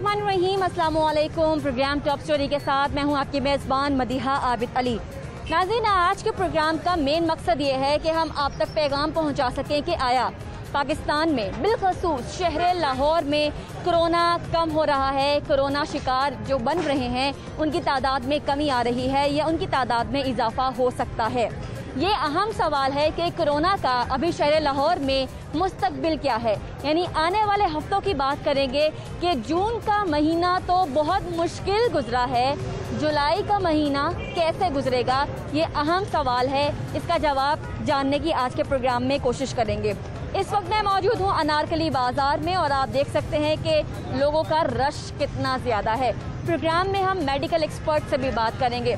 बिस्मिल्लाहिर्रहमानिर्रहीम, अस्सलामु अलैकुम। प्रोग्राम टॉप स्टोरी के साथ मैं हूं आपकी मेज़बान मदीहा आबिद अली। नाज़रीन, आज के प्रोग्राम का मेन मकसद ये है कि हम आप तक पैगाम पहुंचा सकें कि आया पाकिस्तान में बिलखसूस शहर लाहौर में कोरोना कम हो रहा है, कोरोना शिकार जो बन रहे हैं उनकी तादाद में कमी आ रही है या उनकी तादाद में इजाफा हो सकता है। ये अहम सवाल है कि कोरोना का अभी शहर लाहौर में मुस्तकबिल क्या है। यानी आने वाले हफ्तों की बात करेंगे कि जून का महीना तो बहुत मुश्किल गुजरा है, जुलाई का महीना कैसे गुजरेगा, ये अहम सवाल है। इसका जवाब जानने की आज के प्रोग्राम में कोशिश करेंगे। इस वक्त मैं मौजूद हूँ अनारकली बाजार में और आप देख सकते हैं कि लोगों का रश कितना ज़्यादा है। प्रोग्राम में हम मेडिकल एक्सपर्ट से भी बात करेंगे।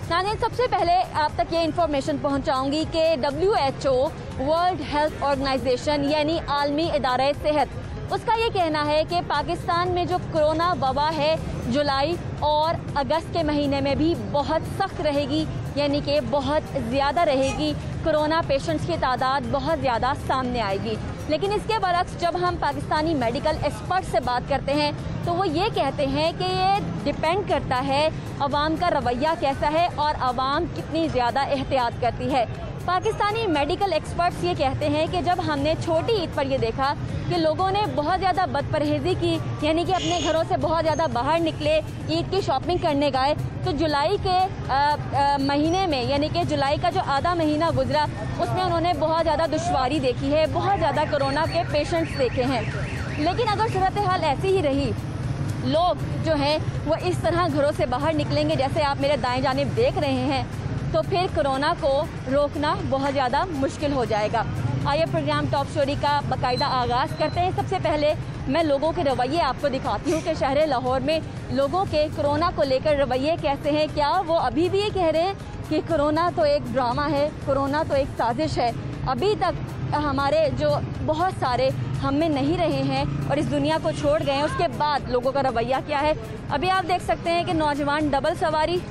नाज़रीन, सबसे पहले आप तक ये इन्फॉर्मेशन पहुंचाऊंगी कि WHO वर्ल्ड हेल्थ ऑर्गेनाइजेशन यानी आलमी इदारा सेहत, उसका ये कहना है कि पाकिस्तान में जो कोरोना वबा है जुलाई और अगस्त के महीने में भी बहुत सख्त रहेगी, यानी कि बहुत ज़्यादा रहेगी। कोरोना पेशेंट्स की तादाद बहुत ज़्यादा सामने आएगी। लेकिन इसके बरक्स जब हम पाकिस्तानी मेडिकल एक्सपर्ट से बात करते हैं तो वो ये कहते हैं कि ये डिपेंड करता है अवाम का रवैया कैसा है और अवाम कितनी ज़्यादा एहतियात करती है। पाकिस्तानी मेडिकल एक्सपर्ट्स ये कहते हैं कि जब हमने छोटी ईद पर ये देखा कि लोगों ने बहुत ज़्यादा बदपरहेज़ी की, यानी कि अपने घरों से बहुत ज़्यादा बाहर निकले, ईद की शॉपिंग करने गए, तो जुलाई के महीने में यानी कि जुलाई का जो आधा महीना गुजरा उसमें उन्होंने बहुत ज़्यादा दुश्वारी देखी है, बहुत ज़्यादा कोरोना के पेशेंट्स देखे हैं। लेकिन अगर सूरत हाल ऐसी ही रही, लोग जो हैं वो इस तरह घरों से बाहर निकलेंगे जैसे आप मेरे दाएं जानिब देख रहे हैं, तो फिर कोरोना को रोकना बहुत ज़्यादा मुश्किल हो जाएगा। आइए प्रोग्राम टॉप स्टोरी का बाकायदा आगाज़ करते हैं। सबसे पहले मैं लोगों के रवैये आपको दिखाती हूँ कि शहर लाहौर में लोगों के कोरोना को लेकर रवैये कैसे हैं। क्या वो अभी भी ये कह रहे हैं कि कोरोना तो एक ड्रामा है, कोरोना तो एक साजिश है? अभी तक हमारे जो बहुत सारे हम में नहीं रहे हैं और इस दुनिया को छोड़ गए हैं, उसके बाद लोगों का रवैया क्या है? अभी आप देख सकते हैं कि नौजवान डबल सवारी,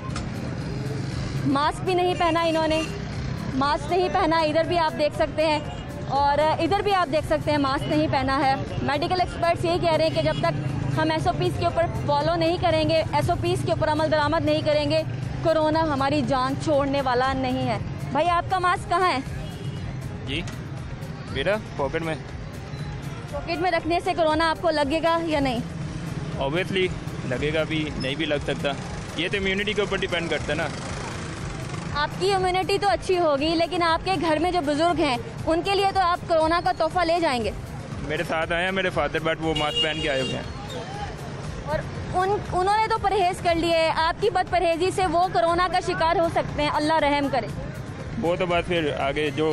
मास्क भी नहीं पहना, इन्होंने मास्क नहीं पहना, इधर भी आप देख सकते हैं और इधर भी आप देख सकते हैं मास्क नहीं पहना है। मेडिकल एक्सपर्ट्स यही कह रहे हैं कि जब तक हम SOPs के ऊपर फॉलो नहीं करेंगे, SOPs के ऊपर अमल दरामद नहीं करेंगे, कोरोना हमारी जान छोड़ने वाला नहीं है। भाई, आपका मास्क कहाँ है? जी मेरा पॉकेट में। पॉकेट में रखने से कोरोना आपको लगेगा या नहीं? ऑब्वियसली लगेगा भी, नहीं भी लग सकता। ये तो इम्यूनिटी के ऊपर डिपेंड करता है ना। आपकी इम्यूनिटी तो अच्छी होगी, लेकिन आपके घर में जो बुजुर्ग हैं उनके लिए तो आप कोरोना का तोहफा ले जाएंगे। मेरे साथ आए हैं मेरे फादर, बट वो मास्क पहन के आए हुए हैं और उन्होंने तो परहेज कर लिए। आपकी बदपरहेजी से वो कोरोना का शिकार हो सकते हैं, अल्लाह रहम करे। वो तो बात फिर आगे जो।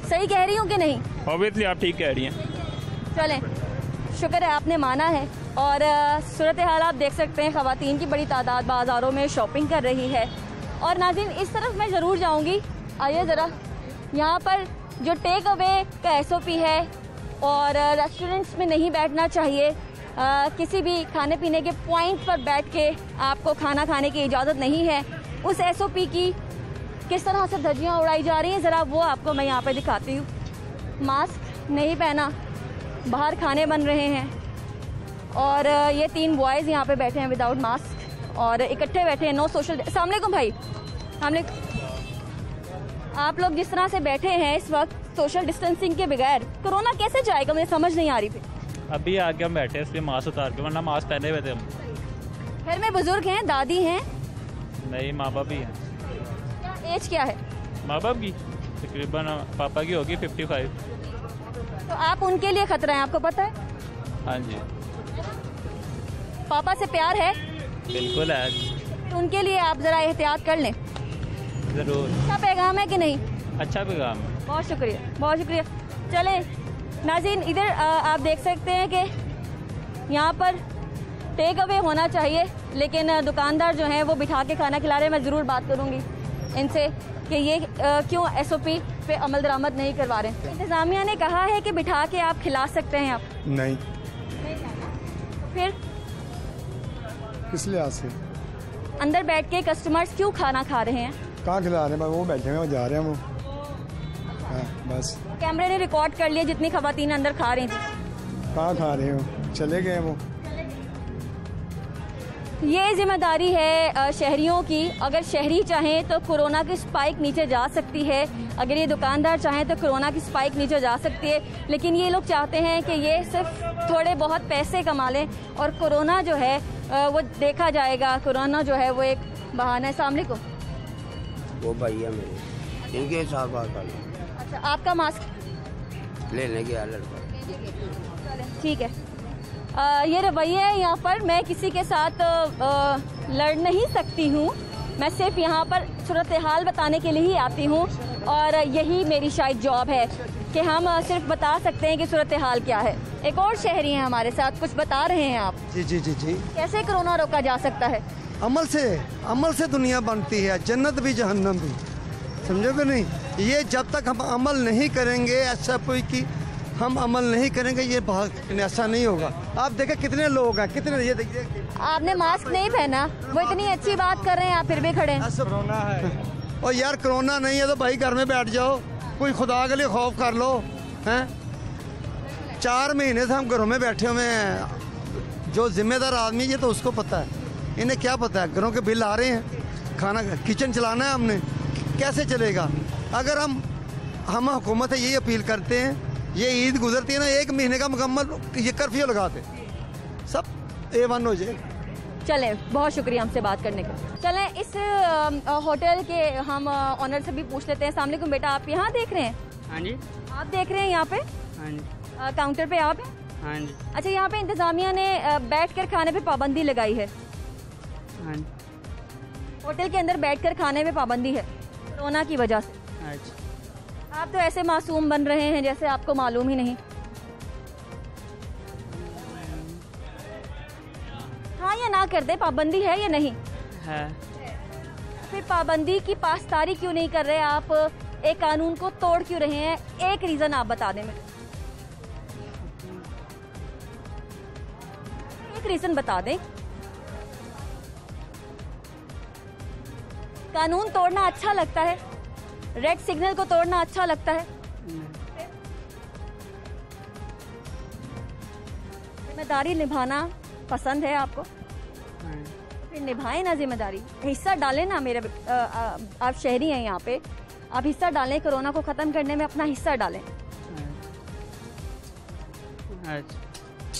सही कह रही हूँ कि नहीं? ऑब्वियसली आप ठीक कह रही हैं। चलें, शुक्र है आपने माना है। और सूरत हाल आप देख सकते हैं, ख़वातीन की बड़ी तादाद बाज़ारों में शॉपिंग कर रही है। और नाज़रीन, इस तरफ मैं ज़रूर जाऊंगी। आइए ज़रा, यहाँ पर जो टेक अवे का SOP है और रेस्टोरेंट्स में नहीं बैठना चाहिए, किसी भी खाने पीने के पॉइंट पर बैठ के आपको खाना खाने की इजाज़त नहीं है, उस SOP की किस तरह से धज्जियाँ उड़ाई जा रही हैं, ज़रा वो आपको मैं यहाँ पर दिखाती हूँ। मास्क नहीं पहना, बाहर खाने बन रहे हैं और ये 3 बॉयज़ यहाँ पे बैठे हैं विदाउट मास्क और इकट्ठे बैठे हैं, नो सोशल। अस्सलाम वालेकुम भाई, हमने आप लोग जिस तरह से बैठे हैं इस वक्त सोशल डिस्टेंसिंग के बगैर, कोरोना कैसे जाएगा? मुझे समझ नहीं आ रही थी। अभी आगे हम बैठे हैं इसलिए मास्क उतार के, वरना मास्क पहने हुए थे हम। घर में बुजुर्ग हैं, दादी हैं? नहीं, माँ बाप भी हैं। क्या एज क्या है माँ बाप की? तकरीबन पापा की होगी 55। तो आप उनके लिए खतरा है, आपको पता है? हाँ जी, पापा से प्यार है? बिल्कुल है, तो उनके लिए आप ज़रा एहतियात कर लें। ज़रूर। अच्छा पैगाम है कि नहीं? अच्छा पैगाम है। बहुत शुक्रिया, बहुत शुक्रिया। चलें नाज़रीन, इधर आप देख सकते हैं कि यहाँ पर टेक अवे होना चाहिए, लेकिन दुकानदार जो हैं वो बिठा के खाना खिला रहे हैं। मैं ज़रूर बात करूँगी इनसे कि ये क्यों SOP पे अमल दरामद नहीं करवा रहे। इंतज़ामिया ने कहा है कि बिठा के आप खिला सकते हैं। आप नहीं, फिर किस लिहाज से अंदर बैठ के कस्टमर्स क्यों खाना खा रहे हैं? कहाँ खिला रहे हैं? वो बैठे हैं, वो जा रहे हैं वो। हाँ, बस कैमरे ने रिकॉर्ड कर लिया जितनी खवातीन अंदर खा रही थी। कहाँ खा रहे हो? चले गए वो। ये जिम्मेदारी है शहरियों की। अगर शहरी चाहें तो कोरोना की स्पाइक नीचे जा सकती है, अगर ये दुकानदार चाहें तो कोरोना की स्पाइक नीचे जा सकती है, लेकिन ये लोग चाहते हैं कि ये सिर्फ थोड़े बहुत पैसे कमा लें और कोरोना जो है वो देखा जाएगा। कोरोना जो है वो एक बहाना है। अस्सलाम वालेकुम। वो भैया मेरे इनके साथ बात कर लो। अच्छा, आपका मास्क लेने गया लड़का। ठीक है। ये रवैये है यहाँ पर। मैं किसी के साथ लड़ नहीं सकती हूँ, मैं सिर्फ यहाँ पर सूरत हाल बताने के लिए ही आती हूँ और यही मेरी शायद जॉब है कि हम सिर्फ बता सकते हैं कि सूरत हाल क्या है। एक और शहरी हैं हमारे साथ, कुछ बता रहे हैं आप। जी जी जी जी। कैसे कोरोना रोका जा सकता है? अमल से दुनिया बनती है, जन्नत भी जहन्नम भी, समझोगे नहीं? ये जब तक हम अमल नहीं करेंगे, ऐसा कोई कि हम अमल नहीं करेंगे, ये ऐसा नहीं होगा। आप देखें कितने लोग हैं, कितने, ये देखिए। आपने मास्क नहीं पहना, वो इतनी अच्छी बात कर रहे हैं, आप फिर भी खड़े हैं। कोरोना है। और यार कोरोना नहीं है तो भाई घर में बैठ जाओ, कोई खुदा के लिए खौफ कर लो। हैं 4 महीने से हम घरों में बैठे हुए हैं। जो जिम्मेदार आदमी ये तो उसको पता है, इन्हें क्या पता है? घरों के बिल आ रहे हैं, खाना किचन चलाना है हमने, कैसे चलेगा? अगर हम हुकूमत से यही अपील करते हैं, ये ईद गुजरती है ना, 1 महीने का मुकम्मल ये कर्फ्यू लगा दे, सब A1 हो जाए। चलें, बहुत शुक्रिया हमसे बात करने का। चलें, इस होटल के हम ऑनर से भी पूछ लेते हैं। अस्सलाम वालेकुम बेटा, आप यहाँ देख रहे हैं? हाँ जी। आप देख रहे हैं यहाँ पे? हाँ जी। काउंटर पे आप हैं? हाँ जी। अच्छा, यहाँ पे इंतजामिया ने बैठकर खाने पे पाबंदी लगाई है। हाँ जी। होटल के अंदर बैठकर खाने पे पाबंदी है कोरोना की वजह से। अच्छा। आप तो ऐसे मासूम बन रहे हैं जैसे आपको मालूम ही नहीं। हाँ या ना कर दे, पाबंदी है या नहीं है? फिर पाबंदी की पासदारी क्यों नहीं कर रहे आप? एक कानून को तोड़ क्यों रहे हैं? एक रीजन आप बता दें मुझे, एक रीजन बता दें। कानून तोड़ना अच्छा लगता है? रेड सिग्नल को तोड़ना अच्छा लगता है? जिम्मेदारी निभाना पसंद है आपको? फिर निभाएं ना जिम्मेदारी, हिस्सा डालें ना। मेरे आप शहरी हैं यहाँ पे, आप हिस्सा डालें, कोरोना को खत्म करने में अपना हिस्सा डालें।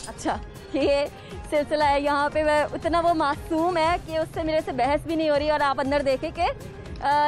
अच्छा, ये सिलसिला है यहाँ पे। वह उतना वो मासूम है कि उससे मेरे से बहस भी नहीं हो रही और आप अंदर देखें कि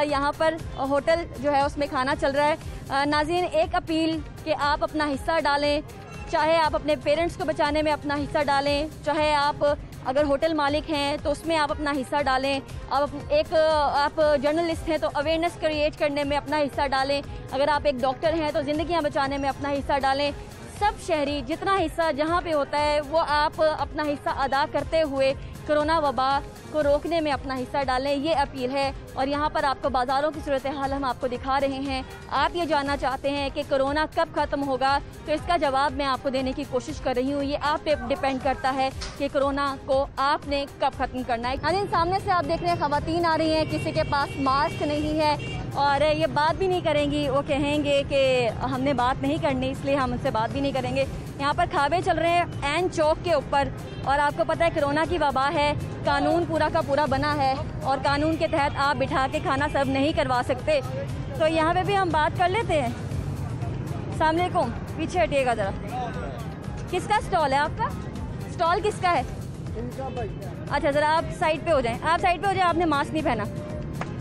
यहाँ पर होटल जो है उसमें खाना चल रहा है। नाज़रीन, एक अपील कि आप अपना हिस्सा डालें, चाहे आप अपने पेरेंट्स को बचाने में अपना हिस्सा डालें, चाहे आप अगर होटल मालिक हैं तो उसमें आप अपना हिस्सा डालें, आप जर्नलिस्ट हैं तो अवेयरनेस क्रिएट करने में अपना हिस्सा डालें, अगर आप एक डॉक्टर हैं तो ज़िंदगियाँ बचाने में अपना हिस्सा डालें। सब शहरी जितना हिस्सा जहाँ पे होता है वो आप अपना हिस्सा अदा करते हुए कोरोना वबा को रोकने में अपना हिस्सा डालें, ये अपील है। और यहाँ पर आपको बाज़ारों की सूरत हाल हम आपको दिखा रहे हैं। आप ये जानना चाहते हैं कि कोरोना कब ख़त्म होगा, तो इसका जवाब मैं आपको देने की कोशिश कर रही हूँ। ये आप पे डिपेंड करता है कि कोरोना को आपने कब ख़त्म करना है। नाज़रीन, सामने से आप देख रहे हैं ख़वातीन आ रही हैं, किसी के पास मास्क नहीं है और ये बात भी नहीं करेंगी, वो कहेंगे कि हमने बात नहीं करनी, इसलिए हम उनसे बात भी नहीं करेंगे। यहाँ पर खावे चल रहे हैं एन चौक के ऊपर और आपको पता है कोरोना की वबा है, कानून पूरा का पूरा बना है और कानून के तहत आप बिठा के खाना सर्व नहीं करवा सकते। तो यहाँ पे भी हम बात कर लेते हैं। अस्सलाम वालेकुम, पीछे हटिएगा ज़रा। किसका स्टॉल है आपका? स्टॉल किसका है? अच्छा, ज़रा आप साइड पे हो जाएं, आप साइड पे हो जाएं। आपने मास्क नहीं पहना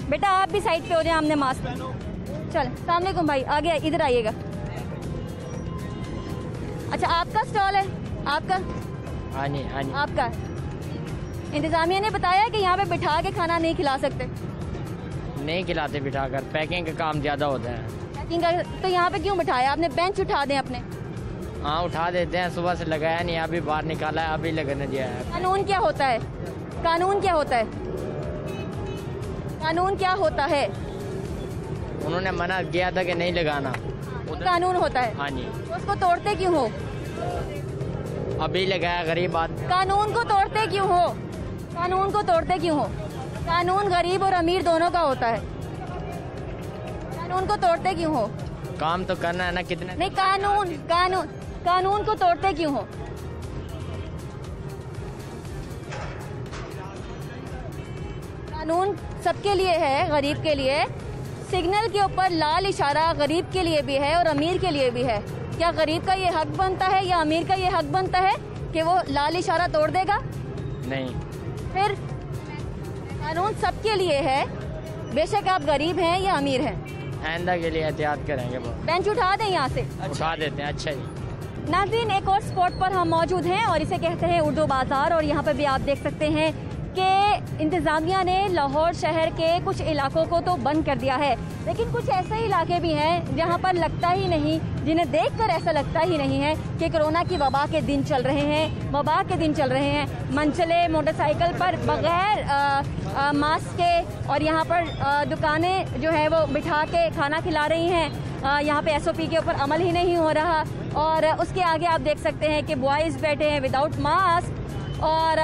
बेटा, आप भी साइड पे हो जाएं, आपने मास्क। चल, अस्सलाम वालेकुम भाई, आगे इधर आइएगा। अच्छा, आपका स्टॉल है? आपका? हाँ जी, हाँ जी। आपका? इंतजामिया ने बताया कि यहाँ पे बिठा के खाना नहीं खिला सकते। नहीं खिलाते बिठा कर, पैकिंग का काम ज़्यादा होता है। पैकिंग का तो यहाँ पे क्यों बिठाया आपने? बेंच उठा दें अपने। हाँ, उठा देते हैं, सुबह से लगाया नहीं, अभी बाहर निकाला है, अभी लगने दिया है। कानून क्या होता है? कानून क्या होता है? कानून क्या होता है? उन्होंने मना किया था कि नहीं लगाना। कानून होता है। हाँ जी। तो उसको तोड़ते क्यों हो? अभी लगाया, गरीब आदमी। कानून को तोड़ते क्यों हो? कानून को तोड़ते क्यों हो? कानून गरीब और अमीर दोनों का होता है। कानून को तोड़ते क्यों हो? काम तो करना है ना, कितने। नहीं, कानून को तोड़ते क्यों हो? कानून सबके लिए है, गरीब के लिए। सिग्नल के ऊपर लाल इशारा गरीब के लिए भी है और अमीर के लिए भी है। क्या गरीब का ये हक बनता है या अमीर का ये हक बनता है कि वो लाल इशारा तोड़ देगा? नहीं। फिर कानून सबके लिए है, बेशक आप गरीब हैं या अमीर हैं। आइंदा के लिए एहतियात करेंगे। बहुत बेंच उठा दें यहाँ से, उठा देते हैं। अच्छा जी। नाज़रीन, एक और स्पॉट पर हम मौजूद हैं और इसे कहते हैं उर्दू बाज़ार, और यहाँ पर भी आप देख सकते हैं कि इंतज़ामिया ने लाहौर शहर के कुछ इलाकों को तो बंद कर दिया है, लेकिन कुछ ऐसे इलाके भी हैं जहाँ पर लगता ही नहीं, जिन्हें देखकर ऐसा लगता ही नहीं है कि कोरोना की वबा के दिन चल रहे हैं, वबा के दिन चल रहे हैं। मनचले मोटरसाइकिल पर बगैर मास्क के, और यहाँ पर दुकानें जो है वो बिठा के खाना खिला रही हैं। यहाँ पे SOP के ऊपर अमल ही नहीं हो रहा, और उसके आगे आप देख सकते हैं कि बॉयज़ बैठे हैं विदाउट मास्क, और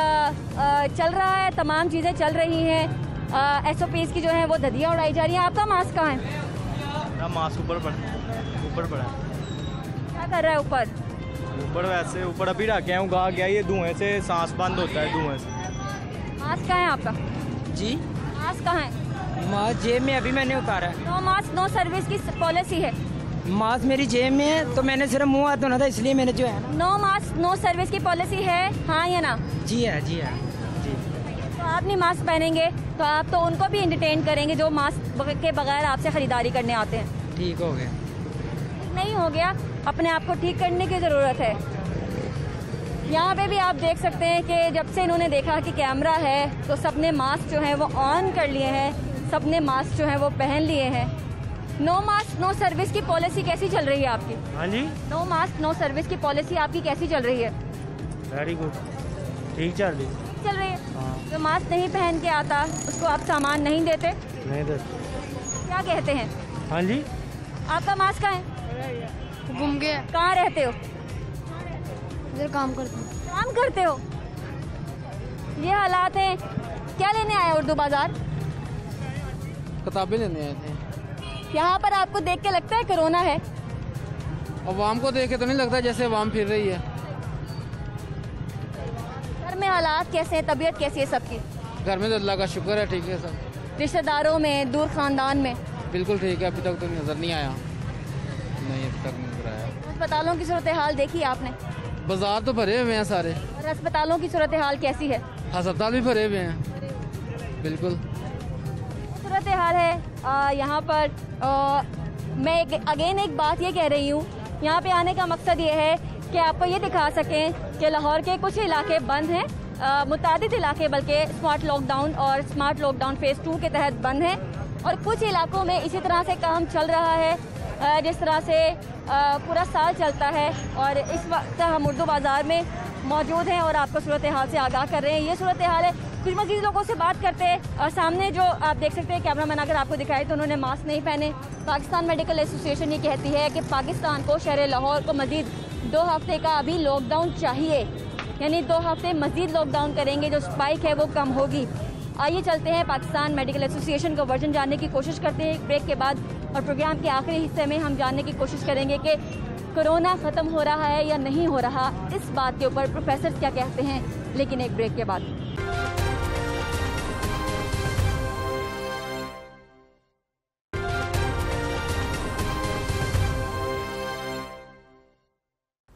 चल रहा है, तमाम चीज़ें चल रही हैं। SOPs की जो है वो धज्जियाँ उड़ाई जा रही हैं। आपका मास्क कहाँ है? मास्क ऊपर पड़ा है। क्या कर रहा है ऊपर? ऊपर वैसे ऊपर अभी रखे हैं, उगा गया, ये धुएं से सांस बंद होता है, धुएं से। मास्क कहाँ है आपका? जी मास्क कहाँ है? जेब में अभी मैंने उतारा है। नो मास्क नो सर्विस की पॉलिसी है। मास्क मेरी जेब में है, तो मैंने सिर्फ मुंह हाथ धोना था, इसलिए मैंने जो है ना। नो मास्क नो सर्विस की पॉलिसी है, हाँ या ना? जी है, जी है, जी। तो आप नहीं मास्क पहनेंगे तो आप तो उनको भी एंटरटेन करेंगे जो मास्क के बगैर आपसे खरीदारी करने आते हैं। ठीक हो गया? नहीं हो गया, अपने आप को ठीक करने की ज़रूरत है। यहाँ पे भी आप देख सकते हैं कि जब से इन्होंने देखा कि कैमरा है तो सबने मास्क जो है वो ऑन कर लिए हैं, सबने मास्क जो है वो पहन लिए हैं। नो मास्क नो सर्विस की पॉलिसी कैसी चल रही है आपकी? हाँ जी, नो मास्क नो सर्विस की पॉलिसी आपकी कैसी चल रही है? वेरी गुड, ठीक चल रही चल रही है। हाँ। जो मास्क नहीं पहन के आता उसको आप सामान नहीं देते? नहीं दे। क्या कहते हैं? हाँ जी। आपका मास्क कहाँ है? घूम गया। कहाँ रहते हो? इधर काम करते हैं। काम करते हो? ये हालात हैं। क्या लेने आए उर्दू बाजार? किताबें लेने आए थे। यहाँ पर आपको देख के लगता है कोरोना है? अवाम को देख के तो नहीं लगता जैसे अवाम फिर रही है। घर में हालात कैसे हैं, तबीयत कैसी है सबकी? घर में तो अल्लाह का शुक्र है, ठीक है सब। रिश्तेदारों में, दूर खानदान में? बिल्कुल ठीक है, अभी तक तो नजर नहीं आया। नहीं, अभी तक नजर आया। अस्पतालों की सूरत हाल देखी आपने? बाजार तो भरे हुए हैं सारे। और अस्पतालों की सूरत हाल कैसी है? अस्पताल भी भरे हुए हैं, बिल्कुल। सूरत हाल है यहाँ पर। मैं अगेन एक बात ये कह रही हूँ, यहाँ पे आने का मकसद ये है कि आपको ये दिखा सकें कि लाहौर के कुछ इलाके बंद हैं, मुतादिद इलाके बल्कि स्मार्ट लॉकडाउन और स्मार्ट लॉकडाउन फेज़ 2 के तहत बंद हैं, और कुछ इलाकों में इसी तरह से काम चल रहा है जिस तरह से पूरा साल चलता है। और इस वक्त हम उर्दू बाज़ार में मौजूद हैं और आपको सूरत हाल से आगाह कर रहे हैं। ये सूरत हाल है। कुछ मज़ीद लोगों से बात करते हैं। सामने जो आप देख सकते हैं कैमरामैन अगर आपको दिखाए तो उन्होंने मास्क नहीं पहने। पाकिस्तान मेडिकल एसोसिएशन ये कहती है कि पाकिस्तान को, शहर लाहौर को मज़ीद 2 हफ्ते का अभी लॉकडाउन चाहिए, यानी 2 हफ्ते मज़ीद लॉकडाउन करेंगे, जो स्पाइक है वो कम होगी। आइए चलते हैं पाकिस्तान मेडिकल एसोसिएशन का वर्जन जानने की कोशिश करते हैं ब्रेक के बाद, और प्रोग्राम के आखिरी हिस्से में हम जानने की कोशिश करेंगे कि कोरोना ख़त्म हो रहा है या नहीं हो रहा। इस बात के ऊपर प्रोफेसर क्या कहते हैं, लेकिन एक ब्रेक के बाद।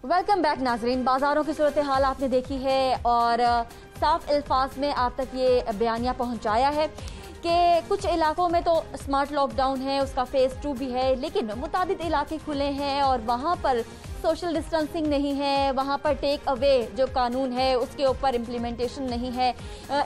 वेलकम बैक नाजरीन। बाज़ारों की सूरत हाल आपने देखी है और साफ अल्फाज में आप तक ये बयानिया पहुंचाया है कि कुछ इलाकों में तो स्मार्ट लॉकडाउन है, उसका फेज़ 2 भी है, लेकिन मुतादिद इलाके खुले हैं और वहाँ पर सोशल डिस्टेंसिंग नहीं है, वहाँ पर टेक अवे जो कानून है उसके ऊपर इम्प्लीमेंटेशन नहीं है,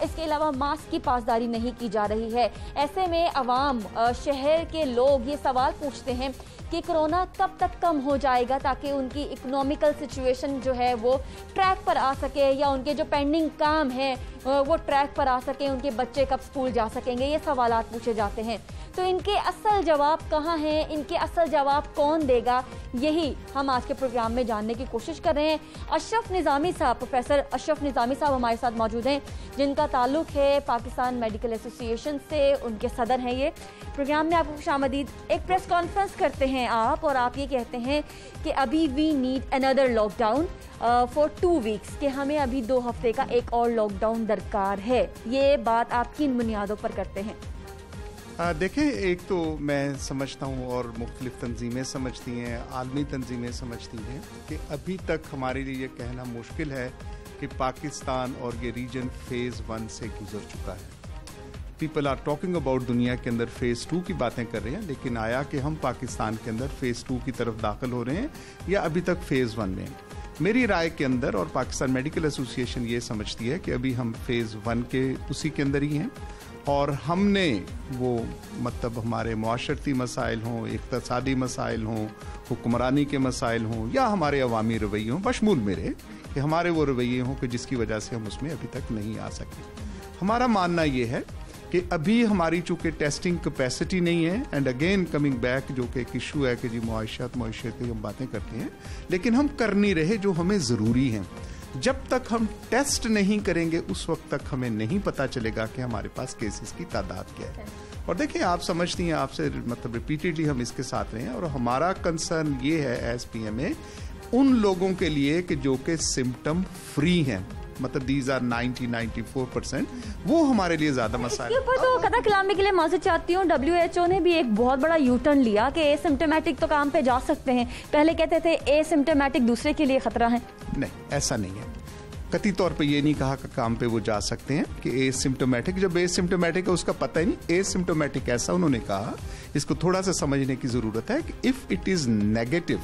इसके अलावा मास्क की पासदारी नहीं की जा रही है। ऐसे में अवाम, शहर के लोग ये सवाल पूछते हैं कि कोरोना कब तक कम हो जाएगा ताकि उनकी इकोनॉमिकल सिचुएशन जो है वो ट्रैक पर आ सके, या उनके जो पेंडिंग काम है वो ट्रैक पर आ सके, उनके बच्चे कब स्कूल जा सकेंगे, ये सवालात पूछे जाते हैं। तो इनके असल जवाब कहाँ हैं, इनके असल जवाब कौन देगा, यही हम आज के प्रोग्राम में जानने की कोशिश कर रहे हैं। अशरफ निज़ामी साहब, प्रोफेसर अशरफ निज़ामी साहब हमारे साथ मौजूद हैं, जिनका ताल्लुक है पाकिस्तान मेडिकल एसोसिएशन से, उनके सदर हैं ये। प्रोग्राम में आपको खुशामदीद। एक प्रेस कॉन्फ्रेंस करते हैं आप और आप ये कहते हैं कि अभी we need another lockdown for 2 weeks, कि हमें अभी 2 हफ्ते का एक और लॉकडाउन दरकार है। ये बात आप किन बुनियादों पर करते हैं? देखें, एक तो मैं समझता हूँ और मुख्तलिफ तंजीमें समझती हैं, आलमी तंजीमें समझती हैं कि अभी तक हमारे लिए ये कहना मुश्किल है कि पाकिस्तान और ये रीजन फेज़ 1 से गुजर चुका है। पीपल आर टॉकिंग अबाउट दुनिया के अंदर फेज़ 2 की बातें कर रहे हैं, लेकिन आया कि हम पाकिस्तान के अंदर फेज़ 2 की तरफ दाखिल हो रहे हैं या अभी तक फेज़ 1 में। मेरी राय के अंदर और पाकिस्तान मेडिकल एसोसिएशन ये समझती है कि अभी हम फेज़ 1 के उसी के अंदर ही हैं और हमने वो मतलब हमारे मुआशरती मसाइल हों, इक़्तिसादी मसाइल हों, हुक्मरानी के मसाइल हों या हमारे अवामी रवैये हों, बशमूल मेरे कि हमारे वो रवैये हों कि जिसकी वजह से हम उसमें अभी तक नहीं आ सके। हमारा मानना ये है कि अभी हमारी चूँकि टेस्टिंग कैपेसिटी नहीं है, एंड अगेन कमिंग बैक जो कि एक इशू है कि जी मुआशत की हम बातें करते हैं, लेकिन हम कर नहीं रहे जो हमें ज़रूरी है। जब तक हम टेस्ट नहीं करेंगे उस वक्त तक हमें नहीं पता चलेगा कि हमारे पास केसेस की तादाद क्या है। और देखिए, आप समझती हैं, आपसे मतलब रिपीटेडली हम इसके साथ रहे हैं और हमारा कंसर्न ये है एज पीएमए उन लोगों के लिए कि जो कि सिम्टम फ्री हैं, मतलब दीज आर 90-94%, वो हमारे लिए ज्यादा मसाइल। इसके ऊपर तो कथा कलामी के लिए माजूद चाहती हूँ। WHO ने भी एक बहुत बड़ा यू टर्न लिया कि एसिम्प्टोमेटिक तो काम पे जा सकते हैं। पहले कहते थे एसिम्प्टोमेटिक दूसरे के लिए खतरा है। नहीं, ऐसा नहीं है। कतई तौर पे ये नहीं कहा कि काम पे वो जा सकते हैं कि एसिम्प्टोमेटिक, जब एसिम्प्टोमेटिक है उसका पता ही नहीं। एसिम्प्टोमेटिक ऐसा उन्होंने कहा, इसको थोड़ा सा समझने की जरूरत है कि if it is negative,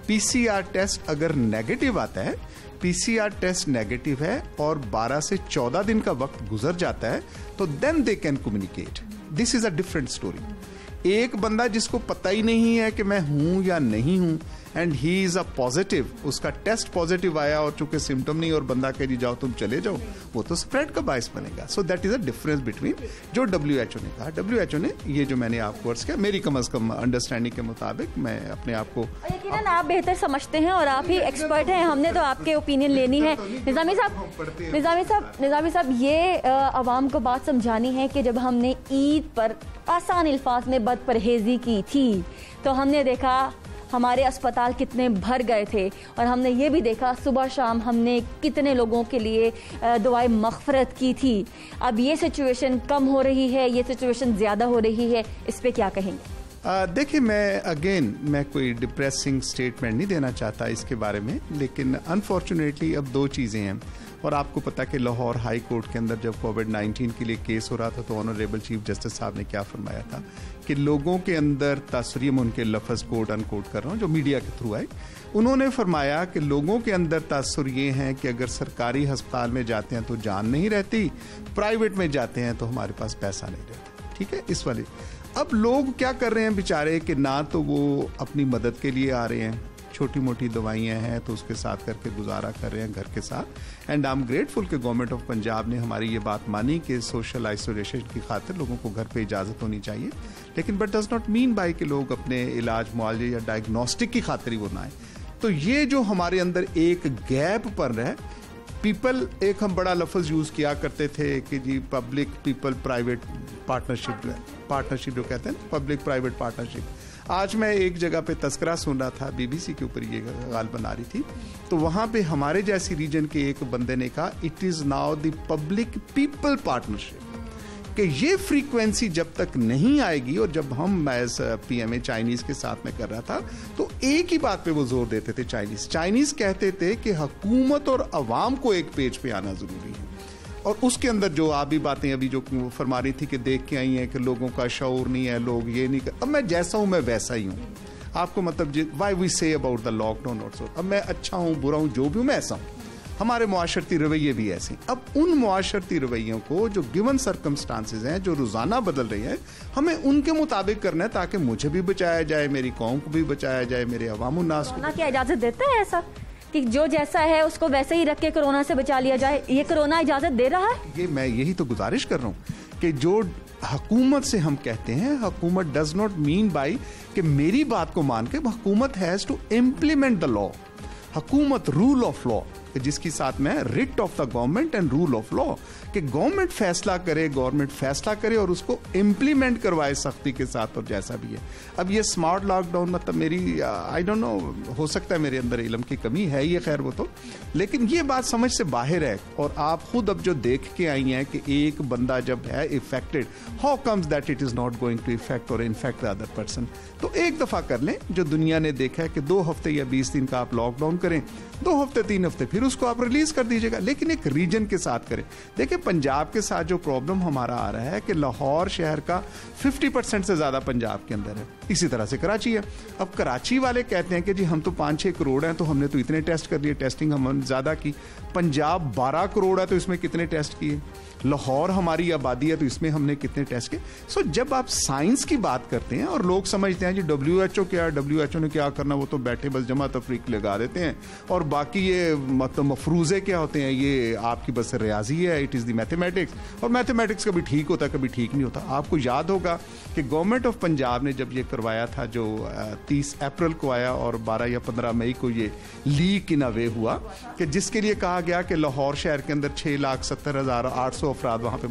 PCR test अगर नेगेटिव आता है, PCR टेस्ट नेगेटिव है और 12 से 14 दिन का वक्त गुजर जाता है, तो then they can communicate. This is a different story. एक बंदा जिसको पता ही नहीं है कि मैं हूं या नहीं हूं and he is a positive, उसका टेस्ट पॉजिटिव आया और चूंकि सिम्टम नहीं और बंदा कह जी जाओ तुम चले जाओ, वो तो स्प्रेड का बायस बनेगा। So that is a difference between जो WHO ने कहा। WHO ने ये जो मैंने आपको अर्ज किया, मेरी कम अज कम अंडरस्टैंडिंग के मुताबिक मैं अपने आप को, यकीनन आप बेहतर समझते हैं और आप ही एक्सपर्ट हैं, हमने तो आपके ओपिनियन लेनी है। निज़ामी साहब, ये आवाम को बात समझानी है कि जब हमने ईद पर आसान अल्फाज में बदपरहेजी की थी तो हमने देखा हमारे अस्पताल कितने भर गए थे और हमने ये भी देखा सुबह शाम हमने कितने लोगों के लिए दुआएं मग़फ़िरत की थी। अब ये सिचुएशन कम हो रही है, ये सिचुएशन ज़्यादा हो रही है, इस पे क्या कहेंगे? देखिए, मैं कोई डिप्रेसिंग स्टेटमेंट नहीं देना चाहता इसके बारे में, लेकिन अनफॉर्चुनेटली अब 2 चीज़ें हैं। और आपको पता कि लाहौर हाई कोर्ट के अंदर जब कोविड-19 के लिए केस हो रहा था तो ऑनरेबल चीफ जस्टिस साहब ने क्या फरमाया था कि लोगों के अंदर तासुर, में उनके लफ्ज़ कोट अनकोट कर रहा हूँ जो मीडिया के थ्रू आए, उन्होंने फरमाया कि लोगों के अंदर तासुर ये है कि अगर सरकारी अस्पताल में जाते हैं तो जान नहीं रहती, प्राइवेट में जाते हैं तो हमारे पास पैसा नहीं रहता। ठीक है, इस वाले अब लोग क्या कर रहे हैं बेचारे कि ना तो वो अपनी मदद के लिए आ रहे हैं, छोटी मोटी दवाइयाँ हैं तो उसके साथ करके गुजारा कर रहे हैं घर के साथ। एंड आई एम ग्रेटफुल कि गवर्नमेंट ऑफ पंजाब ने हमारी ये बात मानी कि सोशल आइसोलेशन की खातिर लोगों को घर पे इजाज़त होनी चाहिए, लेकिन but does not mean by कि लोग अपने इलाज मुआवजे या डायग्नोस्टिक की खातिर ही वो ना आए। तो ये जो हमारे अंदर एक गैप पर है, पीपल, एक हम बड़ा लफ्ज़ यूज़ किया करते थे कि जी पब्लिक पीपल प्राइवेट पार्टनरशिप जो कहते हैं, पब्लिक प्राइवेट पार्टनरशिप। आज मैं एक जगह पे तस्करा सुन रहा था, BBC के ऊपर ये गाल बना रही थी, तो वहाँ पे हमारे जैसी रीजन के एक बंदे ने कहा it is now the public people partnership, कि ये फ्रीक्वेंसी जब तक नहीं आएगी। और जब हम एज PMA चाइनीज़ के साथ में कर रहा था तो एक ही बात पे वो जोर देते थे, चाइनीज़ कहते थे कि हुकूमत और अवाम को एक पेज पे आना ज़रूरी है। और उसके अंदर जो आप भी बातें अभी जो फरमा रही थी कि देख के आई हैं कि लोगों का शऊर नहीं है, लोग ये नहीं कर, अब मैं जैसा हूँ मैं वैसा ही हूँ। आपको मतलब why we say about the lockdown और सो, अब मैं अच्छा हूँ बुरा हूँ जो भी हूँ मैं ऐसा हूँ। हमारे मुआशरती रवैये भी ऐसे। अब उन मुआशरती रवैयों को जो गिवन सर्कमस्टांसेस हैं जो रोज़ाना बदल रही हैं, हमें उनके मुताबिक करना है ताकि मुझे भी बचाया जाए, मेरी कौम को भी बचाया जाए, मेरे अवाम उन्नास को। क्या इजाज़त देता है ऐसा कि जो जैसा है उसको वैसे ही रख के कोरोना से बचा लिया जाए? ये कोरोना इजाज़त दे रहा है? ये मैं यही तो गुजारिश कर रहा हूँ कि जो हुकूमत से हम कहते हैं, हुकूमत डज नॉट मीन बाई कि मेरी बात को मान के, हुकूमत has to implement the law. हुकूमत रूल ऑफ लॉ, जिसकी साथ में writ of the government and rule of law, कि गवर्नमेंट फैसला करे और उसको इम्प्लीमेंट करवाए सख्ती के साथ, और जैसा भी है। अब ये स्मार्ट लॉकडाउन मतलब मेरी आई डोंट नो, हो सकता है मेरे अंदर इल्म की कमी है ये, खैर वो तो, लेकिन ये बात समझ से बाहर है। और आप खुद अब जो देख के आई हैं कि एक बंदा जब है affected, how comes that it is not going to affect और इनफेक्ट द अदर पर्सन। तो एक दफा कर लें जो दुनिया ने देखा है कि 2 हफ्ते या 20 दिन का आप लॉकडाउन करें, 2 हफ्ते 3 हफ्ते फिर उसको आप रिलीज कर दीजिएगा, लेकिन एक रीजन के साथ करें। देखिए पंजाब के साथ जो प्रॉब्लम हमारा आ रहा है कि लाहौर शहर का 50% से ज्यादा पंजाब के अंदर है, इसी तरह से कराची है। अब कराची वाले कहते हैं कि जी हम तो 5-6 करोड़ हैं, तो हमने तो इतने टेस्ट कर लिए, टेस्टिंग हमने ज्यादा की। पंजाब 12 करोड़ है, तो इसमें कितने टेस्ट किए। लाहौर हमारी आबादी है, तो इसमें हमने कितने टेस्ट किए। सो जब आप साइंस की बात करते हैं और लोग समझते हैं जी WHO क्या है, WHO ने क्या करना, वो तो बैठे बस जमा तफरीक लगा देते हैं, और बाकी ये मतलब मफरूजे क्या होते हैं, ये आपकी बस रियाजी है, इट इज़ द मैथमेटिक्स। और मैथमेटिक्स कभी ठीक होता है, कभी ठीक नहीं होता। आपको याद होगा कि गवर्नमेंट ऑफ पंजाब ने जब ये करवाया था, जो 30 अप्रैल को आया और 12 या 15 मई को ये लीक इन अ वे हुआ, कि जिसके लिए कहा गया कि लाहौर शहर के अंदर 6,70,800 अफराद वहां पे।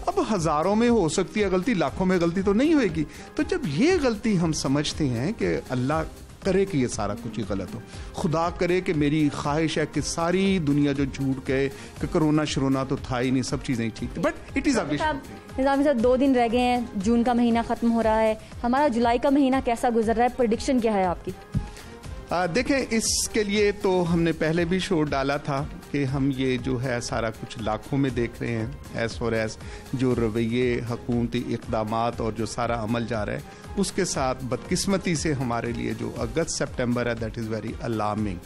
अब हजारों में हो सकती है गलती, लाखों में गलती तो नहीं होगी। तो जब ये गलती हम समझते हैं कि अल्लाह करे कि ये सारा कुछ ही गलत हो, खुदा करे कि मेरी ख्वाहिश है कि सारी दुनिया जो झूठ कहे कि कोरोना शरोना तो था ही नहीं, सब चीजें ही ठीक थी, बट इट इज निज़ामी साहब 2 दिन रह गए हैं, जून का महीना खत्म हो रहा है, हमारा जुलाई का महीना कैसा गुजर रहा है, प्रेडिक्शन क्या है आपकी? देखें, इसके लिए तो हमने पहले भी शो डाला था कि हम ये जो है सारा कुछ लाखों में देख रहे हैं, एज फॉर एज जो रवैये, हुकूमती इक़दामात और जो सारा अमल जा रहा है, उसके साथ बदकिस्मती से हमारे लिए जो अगस्त सितंबर है दैट इज़ वेरी अलार्मिंग।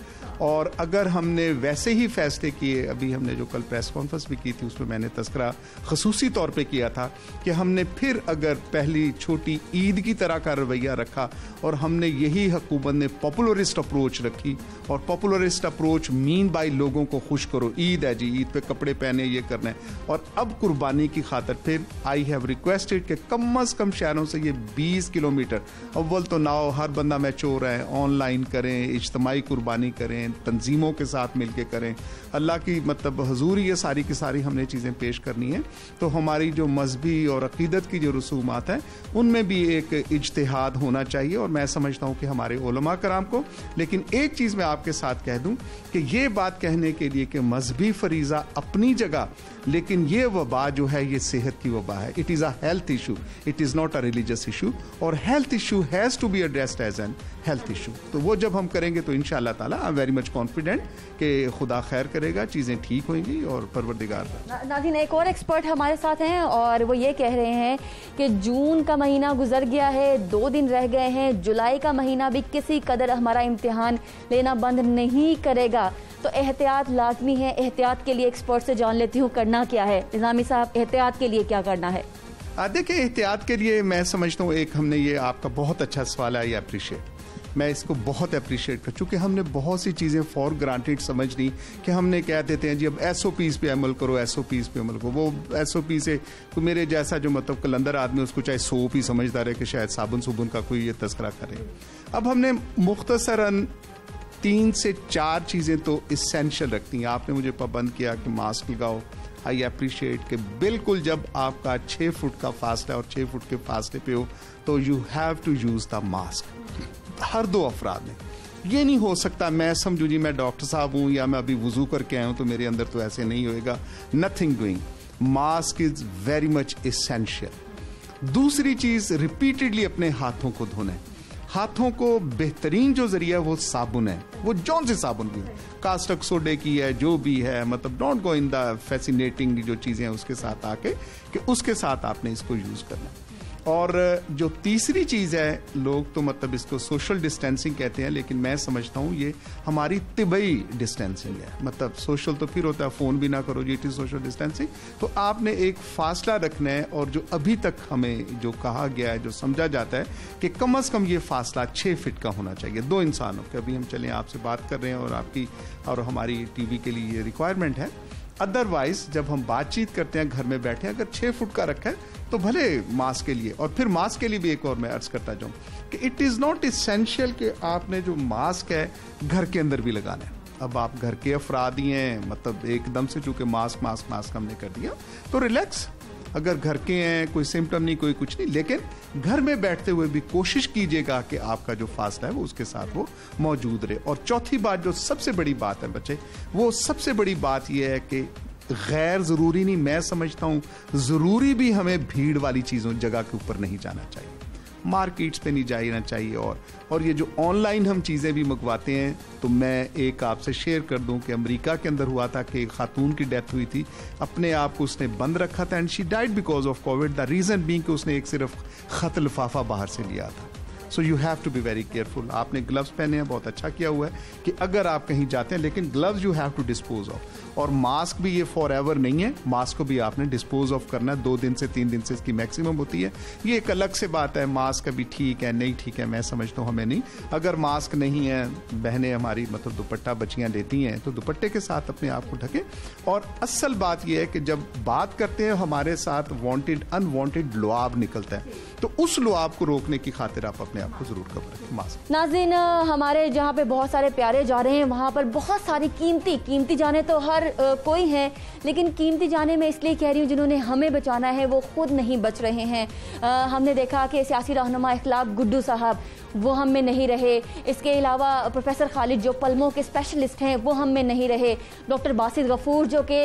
और अगर हमने वैसे ही फैसले किए, अभी हमने जो कल प्रेस कॉन्फ्रेंस भी की थी उसमें मैंने तस्करा खसूसी तौर पे किया था कि हमने फिर अगर पहली छोटी ईद की तरह का रवैया रखा और हमने यही हुकूमत ने पॉपुलरिस्ट अप्रोच रखी, और पॉपुलरिस्ट अप्रोच मीन बाई लोगों को खुश करो, ईद है जी, ईद पे कपड़े पहने, ये करना है, और अब कुर्बानी की खातर फिर आई हैव रिक्वेस्टेड कि कम अज़ कम शहरों से ये 20 किलोमीटर, अव्वल तो नाओ हर बंदा मैचोर है, ऑनलाइन करें, इज्तमाई कुर्बानी करें, तंजीमों के साथ मिलके करें, अल्लाह की मतलब हजूर ये सारी की सारी हमने चीज़ें पेश करनी है। तो हमारी जो मजहबी और अकीदत की जो रसूमात हैं उनमें भी एक इज्तिहाद होना चाहिए, और मैं समझता हूँ कि हमारे उलमा कराम को। लेकिन एक चीज़ मैं आपके साथ कह दूँ कि ये बात कहने के लिए कि मजहबी फरीज़ा अपनी जगह, लेकिन ये वबा जो है ये सेहत की वबा है, it is a health issue, it is not a religious issue, और health issue has to be addressed as an health issue. तो वो जब हम करेंगे तो इंशाअल्लाह ताला I am very much confident कि खुदा खैर करेगा, चीज़ें ठीक होंगी और परवरदिगार। नाज़रीन, एक और एक्सपर्ट हमारे साथ हैं और वो ये कह रहे हैं कि जून का महीना गुजर गया है, 2 दिन रह गए हैं, जुलाई का महीना भी किसी कदर हमारा इम्तिहान लेना बंद नहीं करेगा, तो एहतियात लाजमी है। एहतियात के लिए एक्सपर्ट से जान लेती हूँ करना क्या है। निज़ामी साहब, एहतियात के लिए क्या करना है? देखिए, एहतियात के लिए मैं समझता हूँ, एक हमने ये आपका बहुत अच्छा सवाल है, ये अप्रिशिएट, मैं इसको बहुत अप्रिशिएट कर, चूँकि हमने बहुत सी चीज़ें फॉर ग्रांटेड समझ ली कि हमने कह देते हैं जी अब SOPs पे अमल करो, SOPs पे अमल करो। वो SOP से तो मेरे जैसा जो मतलब कलंदर आदमी उसको चाहे सोप ही समझता रहे कि शायद साबुन सुबुन का कोई ये तस्करा करे। अब हमने मुख्तसरन 3 से 4 चीज़ें तो इसेंशियल रखती हैं। आपने मुझे पाबंद किया कि मास्क लगाओ, आई अप्रिशिएट कि बिल्कुल जब आपका 6 फुट का फासला और 6 फुट के फासले पे हो तो you have to use the mask, हर 2 अफराद में। ये नहीं हो सकता मैं समझू जी मैं डॉक्टर साहब हूँ या मैं अभी वजू करके आया हूँ तो मेरे अंदर तो ऐसे नहीं होएगा। Nothing doing, mask is very much essential. दूसरी चीज, रिपीटेडली अपने हाथों को धोना है। हाथों को बेहतरीन जो जरिया है वो साबुन है, वो जौन से साबुन भी है, कास्टिक सोडे की है, जो भी है, मतलब don't go in the fascinating जो चीजें हैं उसके साथ आके कि उसके साथ आपने इसको यूज करना। और जो तीसरी चीज है, लोग तो मतलब इसको सोशल डिस्टेंसिंग कहते हैं, लेकिन मैं समझता हूँ ये हमारी तिबई डिस्टेंसिंग है। मतलब सोशल तो फिर होता है फोन भी ना करो जी, इट इज सोशल डिस्टेंसिंग। तो आपने एक फासला रखना है, और जो अभी तक हमें जो कहा गया है, जो समझा जाता है कि कम से कम ये फासला 6 फीट का होना चाहिए 2 इंसानों के। अभी हम चलें आपसे बात कर रहे हैं और आपकी और हमारी टीवी के लिए ये रिक्वायरमेंट है अदरवाइज जब हम बातचीत करते हैं घर में बैठे, अगर 6 फुट का रखा है तो भले मास्क के लिए, और फिर मास्क के लिए भी एक और मैं अर्ज करता जाऊं कि इट इज नॉट इसेंशियल कि आपने जो मास्क है घर के अंदर भी लगाना है। अब आप घर के अफराद ही हैं, मतलब एकदम से चूंकि मास्क हमने कर दिया तो रिलैक्स, अगर घर के हैं कोई सिम्टम नहीं, कोई कुछ नहीं, लेकिन घर में बैठते हुए भी कोशिश कीजिएगा कि आपका जो फासला है वो उसके साथ वो मौजूद रहे। और चौथी बात, जो सबसे बड़ी बात है बच्चे, वो सबसे बड़ी बात यह है कि गैर जरूरी नहीं, मैं समझता हूं जरूरी भी हमें भीड़ वाली चीजों जगह के ऊपर नहीं जाना चाहिए, मार्केट्स पे नहीं जाना चाहिए। और ये जो ऑनलाइन हम चीज़ें भी मंगवाते हैं, तो मैं एक आपसे शेयर कर दूं कि अमेरिका के अंदर हुआ था कि एक खातून की डेथ हुई थी, अपने आप को उसने बंद रखा था and she died because of Covid. The reason being कि उसने एक सिर्फ खत लिफाफा बाहर से लिया था। So you have to be very careful. आपने ग्लव्स पहने हैं, बहुत अच्छा किया हुआ है कि अगर आप कहीं जाते हैं, लेकिन gloves you have to dispose of. और मास्क भी ये फॉर एवर नहीं है, मास्क को भी आपने डिस्पोज ऑफ करना है, 2 दिन से 3 दिन से इसकी मैक्सिमम होती है। ये एक अलग से बात है, मास्क अभी ठीक है नहीं ठीक है मैं समझता हूँ हमें नहीं। अगर मास्क नहीं है, बहनें हमारी मतलब दुपट्टा बच्चियाँ लेती हैं तो दुपट्टे के साथ अपने आप को ढकें। और असल बात यह है कि जब बात करते हैं हमारे साथ वांटेड अनवांटेड लुआब निकलता है, तो उस लुआब को रोकने की खातिर आप अपने आप को जरूर कवर रखें मास्क। नाज़रीन, हमारे जहाँ पे बहुत सारे प्यारे जा रहे हैं, वहाँ पर बहुत सारी कीमती जाने तो हर कोई है, लेकिन कीमती जाने में इसलिए कह रही हूँ जिन्होंने हमें बचाना है वो खुद नहीं बच रहे हैं। हमने देखा कि सियासी रहनुमा इखलाक गुड्डू साहब वो हम में नहीं रहे, इसके अलावा प्रोफेसर खालिद जो पल्मों के स्पेशलिस्ट हैं वो हम में नहीं रहे, डॉक्टर बासित गफूर जो कि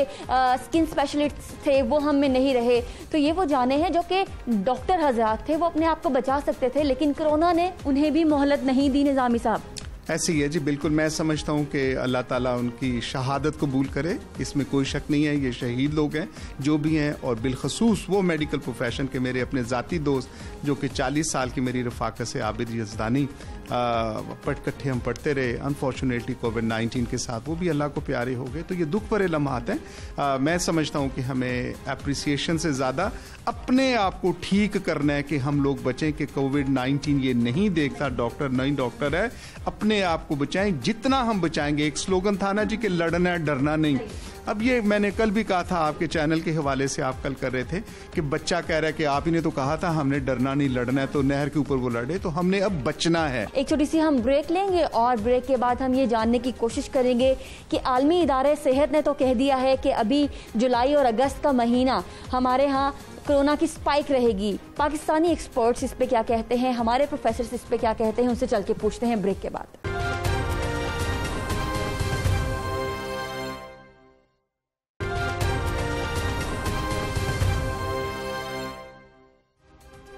स्किन स्पेशलिस्ट थे वो हम में नहीं रहे। तो ये वो जाने हैं जो कि डॉक्टर हजरात थे, वो अपने आप को बचा सकते थे, लेकिन कोरोना ने उन्हें भी मोहलत नहीं दी। निज़ामी साहब, ऐसे ही है जी, बिल्कुल। मैं समझता हूँ कि अल्लाह ताला उनकी शहादत कबूल करे, इसमें कोई शक नहीं है। ये शहीद लोग हैं जो भी हैं, और बिलखसूस वो मेडिकल प्रोफेशन के मेरे अपने ज़ाती दोस्त जो कि 40 साल की मेरी रफ़ाकत से आबिद यज़दानी इकट्ठे हम पढ़ते रहे, अनफॉर्चुनेटली कोविड-19 के साथ वो भी अल्लाह को प्यारे हो गए। तो ये दुख भरे लम्हात हैं। मैं समझता हूँ कि हमें अप्रिसिएशन से ज़्यादा अपने आप को ठीक करना है कि हम लोग बचें कि कोविड-19 ये नहीं देखता डॉक्टर, नहीं डॉक्टर है, अपने आप को बचाएं जितना हम बचाएंगे। एक स्लोगन था ना जी कि लड़ना है डरना नहीं। अब ये मैंने कल भी कहा था, आपके चैनल के हवाले से आप कल कर रहे थे कि बच्चा कह रहा है कि आप ही ने तो कहा था हमने डरना नहीं लड़ना है, तो नहर के ऊपर वो लड़े, तो हमने अब बचना है। एक छोटी सी हम ब्रेक लेंगे और ब्रेक के बाद हम ये जानने की कोशिश करेंगे कि आलमी इदारे सेहत ने तो कह दिया है कि अभी जुलाई और अगस्त का महीना हमारे यहाँ कोरोना की स्पाइक रहेगी। पाकिस्तानी एक्सपर्ट्स इस पे क्या कहते हैं, हमारे प्रोफेसर इस पे क्या कहते हैं, उनसे चल के पूछते हैं ब्रेक के बाद।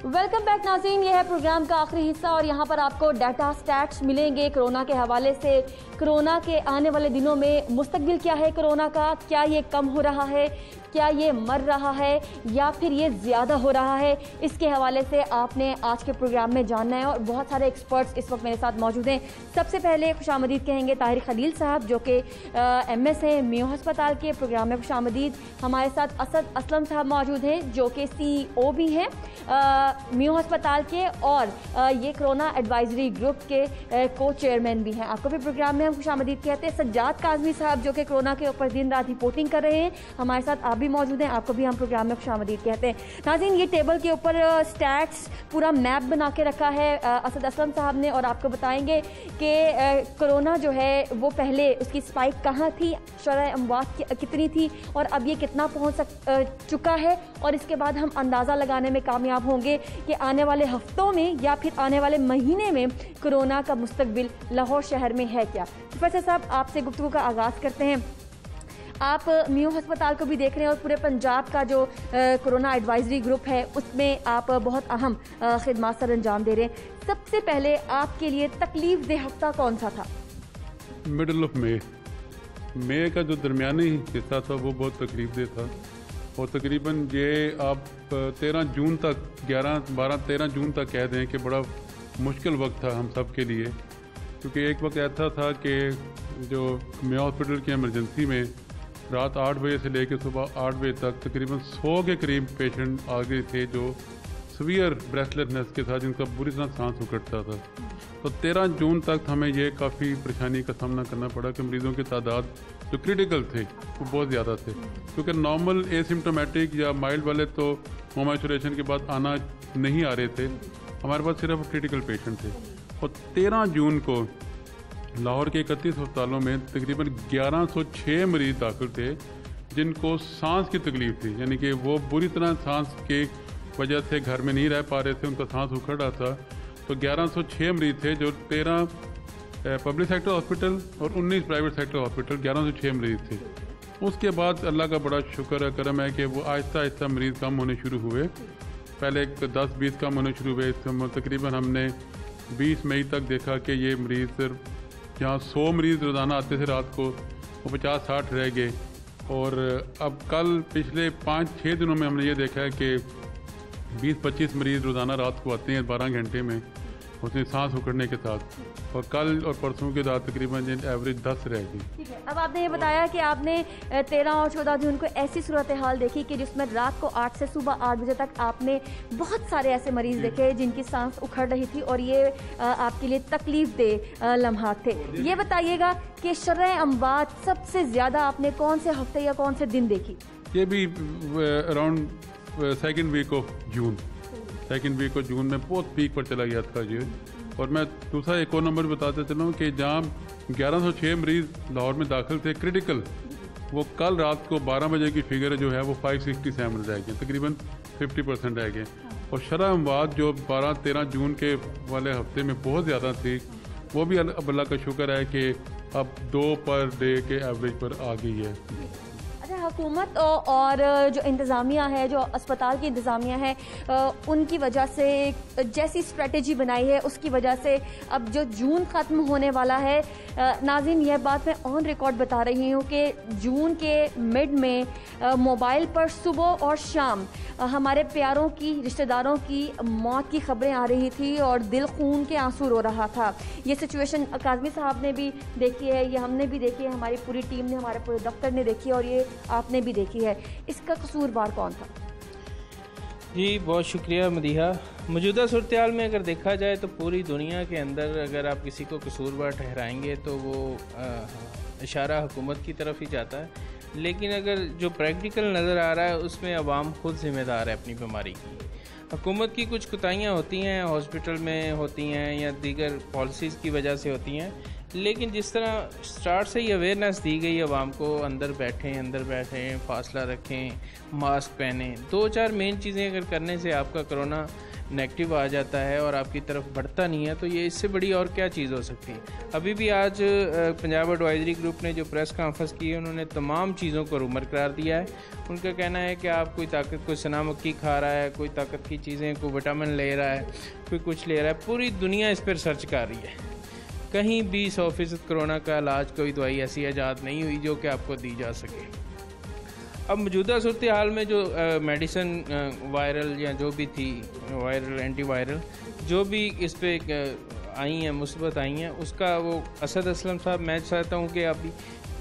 वेलकम बैक नाज़रीन, ये है प्रोग्राम का आखिरी हिस्सा और यहाँ पर आपको डाटा स्टैट्स मिलेंगे कोरोना के हवाले से। कोरोना के आने वाले दिनों में मुस्तकबिल क्या है कोरोना का, क्या ये कम हो रहा है, क्या ये मर रहा है या फिर ये ज़्यादा हो रहा है, इसके हवाले से आपने आज के प्रोग्राम में जानना है। और बहुत सारे एक्सपर्ट्स इस वक्त मेरे साथ मौजूद हैं। सबसे पहले खुशामदीद कहेंगे ताहिर खलील साहब जो कि MS हैं मियो हस्पताल के, प्रोग्राम में खुशामदीद। हमारे साथ असद असलम साहब मौजूद हैं जो कि CEO भी हैं मियो हस्पताल के, और ये कोरोना एडवाइजरी ग्रुप के को चेयरमैन भी हैं। आपको भी प्रोग्राम में हम खुशामदीद कहते हैं। सज्जाद काज़मी साहब जो कि कोरोना के ऊपर दिन रात रिपोर्टिंग कर रहे हैं, हमारे साथ आप भी मौजूद हैं, आपको भी हम प्रोग्राम में खुशामदीद कहते हैं। नाज़रीन, ये टेबल के ऊपर स्टैट्स पूरा मैप बना के रखा है असद असलम साहब ने, और आपको बताएंगे कि कोरोना जो है वो पहले उसकी स्पाइक कहाँ थी, शरह अमवात कितनी थी और अब ये कितना पहुँच चुका है, और इसके बाद हम अंदाज़ा लगाने में कामयाब होंगे कि आने वाले हफ्तों में या फिर आने वाले महीने में कोरोना का मुस्तकबिल लाहौर शहर में है क्या। प्रोफेसर साहब, आपसे गुफ्तगू का आगाज़ करते हैं। आप मियो हस्पताल को भी देख रहे हैं और पूरे पंजाब का जो कोरोना एडवाइजरी ग्रुप है उसमें आप बहुत अहम खिदमत सर अंजाम दे रहे हैं। सबसे पहले आपके लिए तकलीफ देह हफ्ता कौन सा था? मिडल ऑफ मई का जो दरमियानी हिस्सा था वो बहुत तकलीफ देह था, और तकरीबन ये आप 13 जून तक 13 जून तक कह दें कि बड़ा मुश्किल वक्त था हम सब के लिए, क्योंकि एक वक्त ऐसा था कि जो मियो हॉस्पिटल की इमरजेंसी में रात 8 बजे से लेकर सुबह 8 बजे तक तकरीबन 100 के करीब पेशेंट आ गए थे जो सीवियर ब्रेथलेसनेस के साथ जिनका बुरी तरह सांस उखड़ता था। तो 13 जून तक हमें ये काफ़ी परेशानी का सामना करना पड़ा कि मरीज़ों की तादाद जो क्रिटिकल थे वो बहुत ज़्यादा थे, क्योंकि नॉर्मल एसिम्टोमेटिक या माइल्ड वाले तो होम आइसोलेशन के बाद आना नहीं आ रहे थे, हमारे पास सिर्फ क्रिटिकल पेशेंट थे। और 13 जून को लाहौर के 31 अस्पतालों में तकरीबन 1106 मरीज़ दाखिल थे जिनको सांस की तकलीफ़ थी, यानी कि वो बुरी तरह सांस के वजह से घर में नहीं रह पा रहे थे, उनका सांस उखड़ रहा था। तो 1106 मरीज़ थे, जो 13 पब्लिक सेक्टर हॉस्पिटल और 19 प्राइवेट सेक्टर हॉस्पिटल, 1106 मरीज़ थे। उसके बाद अल्लाह का बड़ा शुक्र है, करम है कि वो आहिस्ता आहिस्ता मरीज़ कम होने शुरू हुए। पहले 10-20 कम होने शुरू हुए, तकरीबन हमने 20 मई तक देखा कि ये मरीज़ सिर्फ जहाँ 100 मरीज़ रोज़ाना आते थे रात को, वो 50-60 रह गए। और अब कल पिछले 5-6 दिनों में हमने ये देखा है कि 20-25 मरीज़ रोज़ाना रात को आते हैं 12 घंटे में, उसमें सांस उखड़ने के साथ। और कल और परसों के साथ तकरीबन एवरेज 10 रह गई। ठीक है, अब आपने ये बताया कि आपने 13 और 14 जून को ऐसी सूरत हाल देखी कि जिसमें रात को 8 से सुबह 8 बजे तक आपने बहुत सारे ऐसे मरीज देखे जिनकी सांस उखड़ रही थी और ये आपके लिए तकलीफ दे लम्हात थे। ये बताइएगा कि शरह अमवात सबसे ज़्यादा आपने कौन से हफ्ते या कौन से दिन देखी? ये भी around second week of June में बहुत पीक पर चला गया था ये। और मैं दूसरा एक और नंबर बताते चला हूँ कि जहाँ 1106 मरीज़ लाहौर में दाखिल थे क्रिटिकल, वो कल रात को 12 बजे की फिगर जो है वो 567 रह गए, तकरीबन 50% रह गए। और शरह अमवात जो 12-13 जून के वाले हफ्ते में बहुत ज़्यादा थी, वो भी अल्लाह का शुक्र है कि अब 2 पर डे के एवरेज पर आ गई है। हुकूमत और जो इंतज़ामिया है, जो अस्पताल की इंतज़ामिया है, उनकी वजह से जैसी स्ट्रेटजी बनाई है उसकी वजह से अब जो जून ख़त्म होने वाला है, नाज़रीन यह बात मैं ऑन रिकॉर्ड बता रही हूँ कि जून के मिड में मोबाइल पर सुबह और शाम हमारे प्यारों की, रिश्तेदारों की मौत की खबरें आ रही थी और दिल खून के आंसू रो रहा था। ये सिचुएशन काज़मी साहब ने भी देखी है, ये हमने भी देखी है, हमारी पूरी टीम ने, हमारे पूरे दफ्तर ने देखी है और ये आपने भी देखी है। इसका कसूरवार कौन था? जी बहुत शुक्रिया मदीहा। मौजूदा सूरत हाल में अगर देखा जाए तो पूरी दुनिया के अंदर अगर आप किसी को कसूरवार ठहराएंगे तो वो इशारा हुकूमत की तरफ ही जाता है, लेकिन अगर जो प्रैक्टिकल नज़र आ रहा है उसमें अवाम खुद ज़िम्मेदार है अपनी बीमारी की। हुकूमत की कुछ कोताहियाँ होती हैं, हॉस्पिटल में होती हैं या दीगर पॉलिसीज़ की वजह से होती हैं, लेकिन जिस तरह स्टार्ट से ही अवेयरनेस दी गई आवाम को, अंदर बैठें, फासला रखें, मास्क पहनें, 2-4 मेन चीज़ें अगर करने से आपका कोरोना नेगेटिव आ जाता है और आपकी तरफ बढ़ता नहीं है, तो ये इससे बड़ी और क्या चीज़ हो सकती है। अभी भी आज पंजाब एडवाइजरी ग्रुप ने जो प्रेस कॉन्फ्रेंस की है, उन्होंने तमाम चीज़ों को रूमर करार दिया है। उनका कहना है कि आप कोई सना मक्की खा रहा है, कोई ताकत की चीज़ें, कोई विटामिन ले रहा है, कोई कुछ ले रहा है, पूरी दुनिया इस पर सर्च कर रही है। कहीं भी 100% कोरोना का इलाज, कोई दवाई ऐसी ईजाद नहीं हुई जो कि आपको दी जा सके। अब मौजूदा सूरत हाल में जो मेडिसिन वायरल या जो भी थी, वायरल एंटीवायरल जो भी इस पे आई हैं, मुस्बत आई हैं, उसका वो असद असलम साहब, मैं चाहता हूँ कि अभी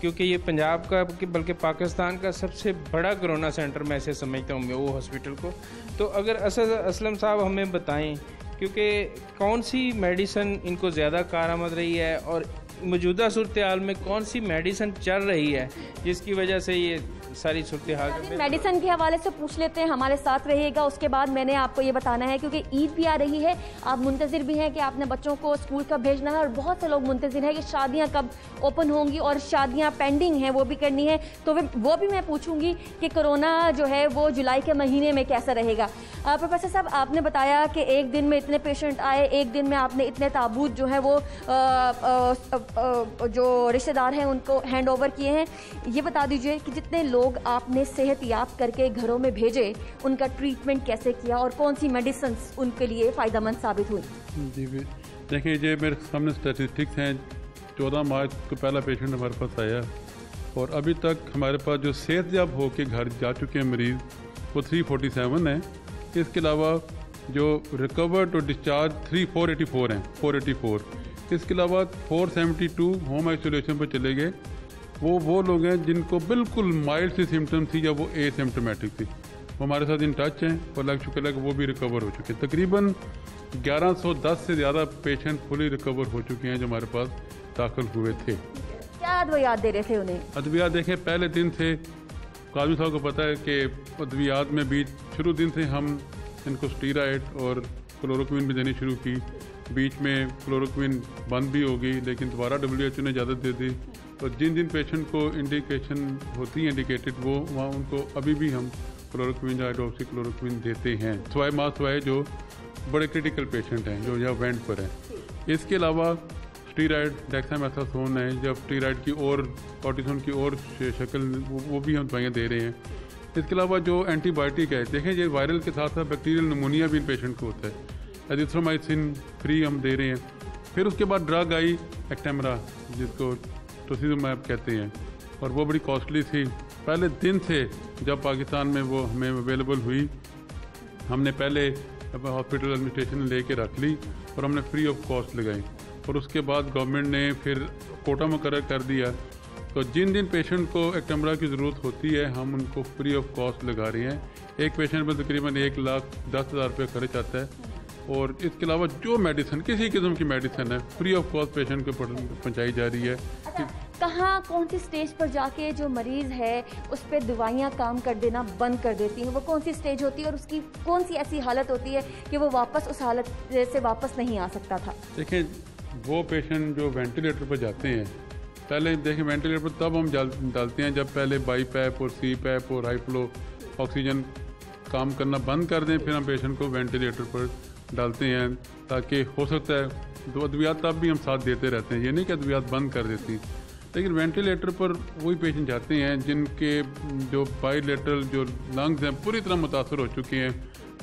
क्योंकि ये पंजाब का बल्कि पाकिस्तान का सबसे बड़ा कोरोना सेंटर मैं ऐसे समझता हूँ वो हॉस्पिटल को, तो अगर असद असलम साहब हमें बताएं क्योंकि कौन सी मेडिसिन इनको ज़्यादा कारआमद रही है और मौजूदा सूरत हाल में कौन सी मेडिसिन चल रही है जिसकी वजह से ये सारी सूरत हाल। मेडिसिन के हवाले से पूछ लेते हैं, हमारे साथ रहिएगा। उसके बाद मैंने आपको ये बताना है क्योंकि ईद भी आ रही है, आप मुंतज़िर भी हैं कि आपने बच्चों को स्कूल कब भेजना है और बहुत से लोग मुंतज़िर हैं कि शादियां कब ओपन होंगी और शादियां पेंडिंग हैं वो भी करनी है, तो वो भी मैं पूछूंगी कि कोरोना जो है वो जुलाई के महीने में कैसा रहेगा। प्रोफेसर साहब, आपने बताया कि एक दिन में इतने पेशेंट आए, एक दिन में आपने इतने ताबूत जो है वो जो रिश्तेदार हैं उनको हैंड ओवर किए हैं। ये बता दीजिए कि जितने लोग आपने सेहत याब करके घरों में भेजे उनका ट्रीटमेंट कैसे किया और कौन सी मेडिसिन उनके लिए फ़ायदेमंद साबित हुई? जी देखिए, ये मेरे सामने स्टैटिस्टिक्स हैं। 14 मार्च को पहला पेशेंट हमारे पास आया और अभी तक हमारे पास जो सेहत याब होकर घर जा चुके हैं मरीज़ वो 347 हैं। इसके अलावा जो रिकवर्ड और डिस्चार्ज 484 हैं, 484। इसके अलावा 472 होम आइसोलेशन पर चले गए। वो लोग हैं जिनको बिल्कुल माइल्ड सी सिम्टम्स थी या वो एसिम्टोमेटिक थी। वो हमारे साथ इन टच हैं और लग चुके लग वो भी रिकवर हो चुके हैं। तकरीबन 1110 से ज़्यादा पेशेंट फुली रिकवर हो चुके हैं जो हमारे पास दाखिल हुए थे। क्या अद्वियात दे रहे थे उन्हें? अद्वियात देखें, पहले दिन से काजमी साहब को पता है कि अद्वियात में बीच शुरू दिन से हम इनको स्टीराइड और क्लोरोक्विन भी देनी शुरू की। बीच में क्लोरोक्विन बंद भी हो गई, लेकिन दोबारा WHO ने इजाज़त दे दी। तो जिन जिन पेशेंट को इंडिकेशन होती है इंडिकेटेड, वो वहाँ उनको अभी भी हम क्लोरोक्विन या हाइड्रोक्सी क्लोरोक्विन देते हैं, सिवाय जो बड़े क्रिटिकल पेशेंट हैं जो यहाँ वेंट पर हैं। इसके अलावा स्टीराइड, डेक्सामेथासोन है, जब स्टीराइड की और कॉर्टिसोन की और शक्ल वो भी हम दवाइयाँ दे रहे हैं। इसके अलावा जो एंटीबायोटिक है, देखें ये वायरल के साथ साथ बैक्टीरियल निमोनिया भी इन पेशेंट को होता है, एजिथ्रोमाइसिन फ्री हम दे रहे हैं। फिर उसके बाद ड्रग आई एक्टेमरा, जिसको टोसिलुमैब कहते हैं, और वो बड़ी कॉस्टली थी। पहले दिन से जब पाकिस्तान में वो हमें अवेलेबल हुई, हमने पहले हॉस्पिटल एडमिनिस्ट्रेशन ने लेके रख ली और हमने फ्री ऑफ कॉस्ट लगाई। और उसके बाद गवर्नमेंट ने फिर कोटा मुकर्रर कर दिया, तो जिन जिन पेशेंट को एक्टेमरा की ज़रूरत होती है हम उनको फ्री ऑफ कॉस्ट लगा रहे हैं। एक पेशेंट पर तकरीबन 1,10,000 रुपये खर्च आता है। और इसके अलावा जो मेडिसिन, किसी किस्म की मेडिसिन है, फ्री ऑफ कॉस्ट पेशेंट को पहुँचाई जा रही है। कहाँ कौन सी स्टेज पर जाके जो मरीज़ है उस पर दवाइयाँ काम कर देना बंद कर देती हैं? वो कौन सी स्टेज होती है और उसकी कौन सी ऐसी हालत होती है कि वो वापस उस हालत से वापस नहीं आ सकता था? देखें, वो पेशेंट जो वेंटिलेटर पर जाते हैं, पहले देखें वेंटिलेटर पर तब हम डालते हैं जब पहले बाई पैप और सी पैप और हाई फ्लो ऑक्सीजन काम करना बंद कर दें, फिर हम पेशेंट को वेंटिलेटर पर डालते हैं, ताकि हो सकता है दो अद्वियात तब भी हम साथ देते रहते हैं। ये नहीं कि अद्वियात बंद कर देती, लेकिन वेंटिलेटर पर वही पेशेंट जाते हैं जिनके जो बाईलेटरल जो लंग्स हैं पूरी तरह मुतासर हो चुके हैं,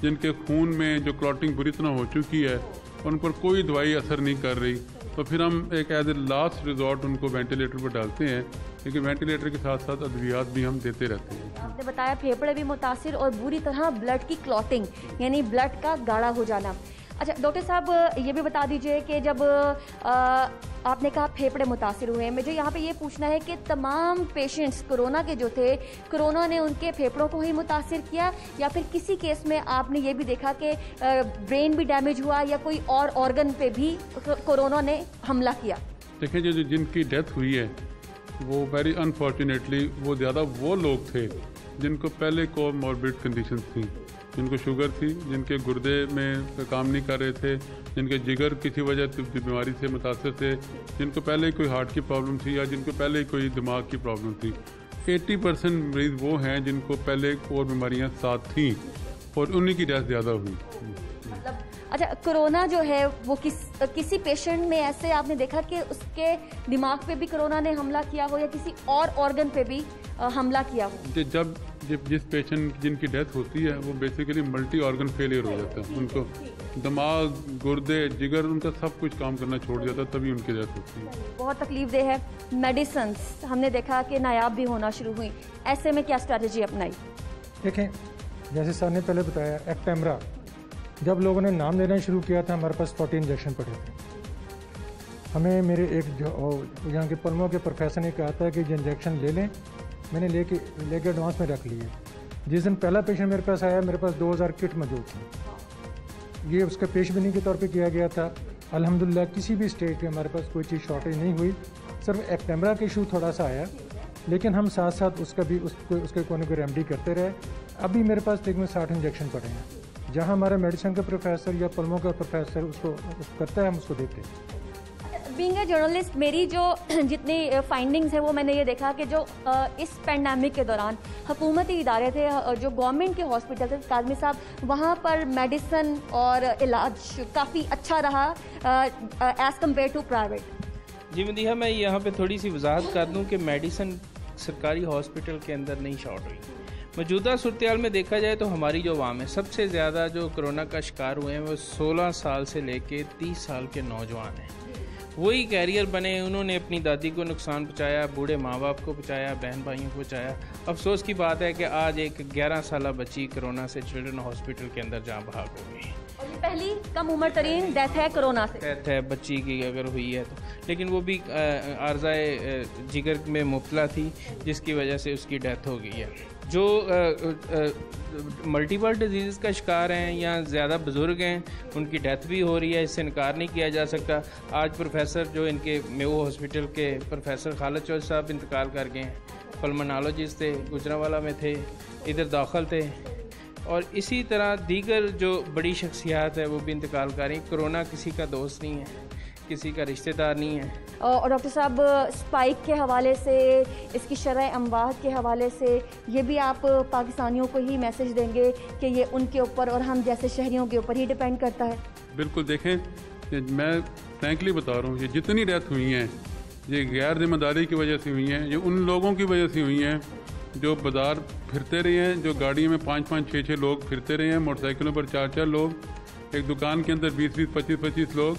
जिनके खून में जो क्लॉटिंग बुरी तरह हो चुकी है, उन पर कोई दवाई असर नहीं कर रही, तो फिर हम एक एज ए लास्ट रिजॉर्ट उनको वेंटिलेटर पर डालते हैं। लेकिन वेंटिलेटर के साथ साथ अद्वियात भी हम देते रहते हैं। आपने बताया फेफड़े भी मुतासिर और बुरी तरह ब्लड की क्लॉटिंग यानी ब्लड का गाढ़ा हो जाना। अच्छा डॉक्टर साहब, ये भी बता दीजिए कि जब आपने कहा फेफड़े मुतासिर हुए हैं, मुझे यहाँ पे ये पूछना है कि तमाम पेशेंट्स कोरोना के जो थे, कोरोना ने उनके फेफड़ों को ही मुतासिर किया या फिर किसी केस में आपने ये भी देखा कि ब्रेन भी डैमेज हुआ या कोई और ऑर्गन पे भी कोरोना ने हमला किया? देखिए, जो जिनकी डेथ हुई है वो वेरी अनफॉर्चुनेटली वो ज़्यादा वो लोग थे जिनको पहले कोमॉर्बिड कंडीशन थी, जिनको शुगर थी, जिनके गुर्दे में काम नहीं कर रहे थे, जिनके जिगर किसी वजह बीमारी से मुतासर थे, जिनको पहले कोई हार्ट की प्रॉब्लम थी या जिनको पहले कोई दिमाग की प्रॉब्लम थी। 80% मरीज़ वो हैं जिनको पहले और बीमारियां साथ थीं और उन्हीं की डेथ ज़्यादा हुई। अच्छा, कोरोना जो है वो किसी पेशेंट में ऐसे आपने देखा कि उसके दिमाग पे भी कोरोना ने हमला किया हो या किसी और ऑर्गन पे भी हमला किया हो? जब जिस पेशेंट जिनकी डेथ होती है वो बेसिकली मल्टी ऑर्गन फेलियर हो जाता है, उनको दिमाग, गुर्दे, जिगर, उनका सब कुछ काम करना छोड़ जाता है, तभी उनकी डेथ होती है। बहुत तकलीफदेह है। मेडिसिन हमने देखा कि नायाब भी होना शुरू हुई, ऐसे में क्या स्ट्रैटेजी अपनाई? देखें, जैसे सर ने पहले बताया, एक्टेमरा जब लोगों ने नाम लेना शुरू किया था हमारे पास 40 इंजेक्शन पड़े थे। हमें मेरे एक जो यहाँ के पल्मों के प्रोफेसर ने कहा था कि ये इंजेक्शन ले लें, मैंने लेके एडवांस में रख लिए। जिस दिन पहला पेशेंट मेरे पास आया, मेरे पास 2000 किट मौजूद थी। ये उसका पेशबनी के तौर पे किया गया था। अल्हम्दुलिल्लाह किसी भी स्टेट पे हमारे पास कोई चीज़ शॉर्टेज नहीं हुई। सिर्फ एक्टेमरा का इशू थोड़ा सा आया, लेकिन हम साथ साथ उसका भी उसके कोई रेमेडी करते रहे। अभी मेरे पास तकरीबन 60 इंजेक्शन पड़े हैं। जहाँ हमारा मेडिसिन का प्रोफेसर या पल्मों का प्रोफेसर उसको करता है, हम उसको देते हैं। बीइंग ए जर्नलिस्ट, मेरी जो जितनी फाइंडिंग्स है वो मैंने ये देखा कि जो इस पेंडेमिक के दौरान हुकूमती इदारे थे, जो गवर्नमेंट के हॉस्पिटल थे, काजमी साहब, वहाँ पर मेडिसिन और इलाज काफ़ी अच्छा रहा एज़ कम्पेयर टू प्राइवेट। जी मदीहा, मैं यहाँ पे थोड़ी सी वजाहत कर दूँ कि मेडिसिन सरकारी हॉस्पिटल के अंदर नहीं शॉर्ट हुई। मौजूदा सूरत में देखा जाए तो हमारी जो आवाम है, सबसे ज़्यादा जो कोरोना का शिकार हुए हैं वो 16 साल से लेके 30 साल के नौजवान हैं। वही कैरियर बने, उन्होंने अपनी दादी को नुकसान पहुँचाया, बूढ़े माँ बाप को पहुँचाया, बहन भाइयों को पहुँचाया। अफसोस की बात है कि आज एक 11 साल बच्ची कोरोना से चिल्ड्रन हॉस्पिटल के अंदर जहाँ भाग हो गई। पहली कम उम्र तरीन डेथ है कोरोना से। डेथ है बच्ची की अगर हुई है तो, लेकिन वो भी आर्ज़ाए जिगर में मुब्तला थी जिसकी वजह से उसकी डेथ हो गई है। जो मल्टीपल डिजीज़ का शिकार हैं या ज़्यादा बुज़ुर्ग हैं उनकी डेथ भी हो रही है, इससे इनकार नहीं किया जा सकता। आज प्रोफेसर जो इनके मेयो हॉस्पिटल के प्रोफेसर खालिद चौधरी साहब इंतकाल कर गए हैं, पल्मोनोलॉजिस्ट थे, गुजरांवाला में थे, इधर दाखिल थे, और इसी तरह दीगर जो बड़ी शख्सियात है वो भी इंतकाल कर रही हैं। कोरोना किसी का दोस्त नहीं है, किसी का रिश्तेदार नहीं है। और डॉक्टर साहब स्पाइक के हवाले से, इसकी शरह अमवात के हवाले से ये भी आप पाकिस्तानियों को ही मैसेज देंगे कि ये उनके ऊपर और हम जैसे शहरियों के ऊपर ही डिपेंड करता है? बिल्कुल, देखें मैं फ्रैंकली बता रहा हूँ, ये जितनी डेथ हुई हैं ये गैर जिम्मेदारी की वजह से हुई हैं, ये उन लोगों की वजह से हुई हैं जो बाजार फिरते रहे हैं, जो गाड़ियों में 5-5, 6-6 लोग फिरते रहे हैं, मोटरसाइकिलों पर 4-4 लोग, एक दुकान के अंदर 20-20, 25-25 लोग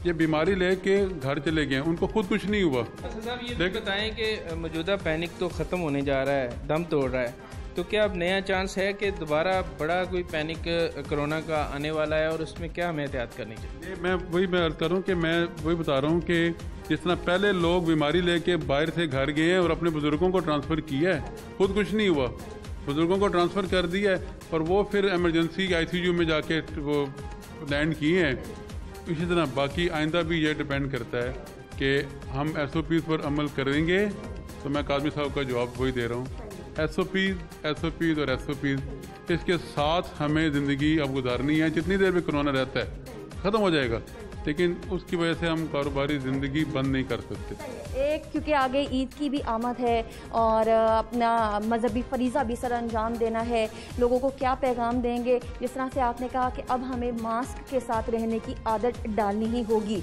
ये बीमारी लेके घर चले गए, उनको खुद कुछ नहीं हुआ। साहब ये बताएं कि मौजूदा पैनिक तो ख़त्म होने जा रहा है, दम तोड़ रहा है, तो क्या अब नया चांस है कि दोबारा बड़ा कोई पैनिक कोरोना का आने वाला है और उसमें क्या हमें एहतियात करनी चाहिए? मैं अर्ज कर रहा हूँ कि मैं वही बता रहा हूँ कि जिस तरह पहले लोग बीमारी लेके बाहर से घर गए हैं और अपने बुजुर्गों को ट्रांसफ़र किया है, खुद कुछ नहीं हुआ, बुजुर्गों को ट्रांसफ़र कर दिया है और वो फिर एमरजेंसी ICU में जाके वो लैंड किए हैं। इसी तरह बाकी आइंदा भी ये डिपेंड करता है कि हम SOPs पर अमल करेंगे। तो मैं काज़मी साहब का जवाब वही दे रहा हूँ, SOPs और SOPs, इसके साथ हमें ज़िंदगी अब गुजारनी है। जितनी देर भी कोरोना रहता है ख़त्म हो जाएगा, लेकिन उसकी वजह से हम कारोबारी ज़िंदगी बंद नहीं कर सकते। एक क्योंकि आगे ईद की भी आमद है और अपना मजहबी फरीज़ा भी सर अंजाम देना है, लोगों को क्या पैगाम देंगे? जिस तरह से आपने कहा कि अब हमें मास्क के साथ रहने की आदत डालनी ही होगी।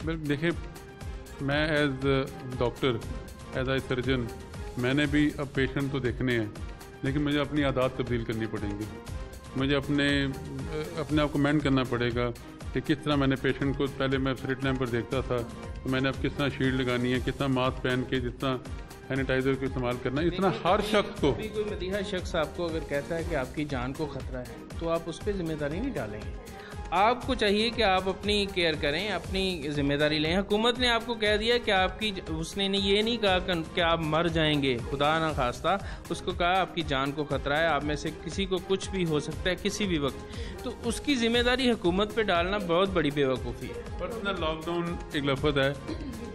देखिए, मैं as doctor, as I surgeon, मैंने भी अब पेशेंट तो देखने हैं, लेकिन मुझे अपनी आदत तब्दील करनी पड़ेंगी। मुझे अपने आप को मेंटेन करना पड़ेगा कि किस तरह मैंने पेशेंट को, पहले मैं स्ट्रीट लैम्प पर देखता था, तो मैंने अब किस तरह शील्ड लगानी है, किस तरह मास्क पहन के, जिस तरह सैनिटाइजर को इस्तेमाल करना है, इतना हर शख्स को। कोई मदीहा शख्स आपको अगर कहता है कि आपकी जान को खतरा है तो आप उस पर जिम्मेदारी नहीं डालेंगे। आपको चाहिए कि आप अपनी केयर करें, अपनी जिम्मेदारी लें। हुकूमत ने आपको कह दिया कि आपकी, उसने ये नहीं कहा कि आप मर जाएंगे, खुदा ना खास्ता, उसको कहा आपकी जान को खतरा है, आप में से किसी को कुछ भी हो सकता है किसी भी वक्त, तो उसकी जिम्मेदारी हुकूमत पे डालना बहुत बड़ी बेवकूफ़ी है। पर्सनल लॉकडाउन एक लफ्ज़ है,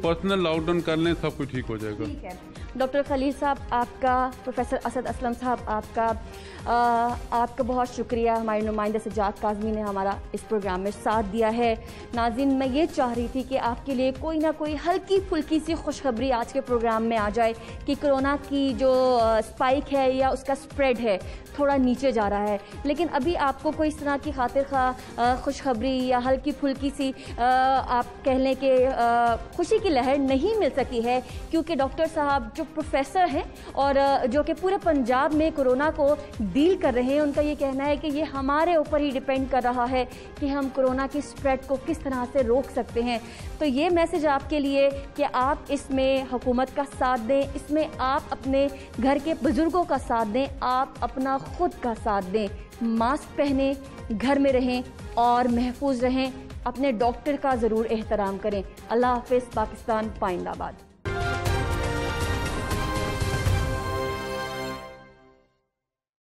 पर्सनल लॉकडाउन कर लें, सब कुछ ठीक हो जाएगा। ठीक है डॉक्टर खलील साहब आपका, प्रोफेसर असद असलम साहब आपका बहुत शुक्रिया। हमारे नुमाइंदा सज्जाद काज़मी ने हमारा इस प्रोग्राम में साथ दिया है। नाज़रीन, मैं ये चाह रही थी कि आपके लिए कोई ना कोई हल्की फुल्की सी खुशखबरी आज के प्रोग्राम में आ जाए कि कोरोना की जो स्पाइक है या उसका स्प्रेड है थोड़ा नीचे जा रहा है, लेकिन अभी आपको कोई इस तरह की खातिर खा खुशखबरी या हल्की फुल्की सी आप कह लें कि खुशी की लहर नहीं मिल सकी है, क्योंकि डॉक्टर साहब जो प्रोफेसर हैं और जो कि पूरे पंजाब में कोरोना को डील कर रहे हैं, उनका ये कहना है कि ये हमारे ऊपर ही डिपेंड कर रहा है कि हम कोरोना की स्प्रेड को किस तरह से रोक सकते हैं। तो ये मैसेज आपके लिए कि आप इसमें हुकूमत का साथ दें, इसमें आप अपने घर के बुजुर्गों का साथ दें, आप अपना खुद का साथ दें, मास्क पहने, घर में रहें और महफूज रहें, अपने डॉक्टर का ज़रूर एहतराम करें। अल्लाह हाफ़िज़। पाकिस्तान पाइंदाबाद।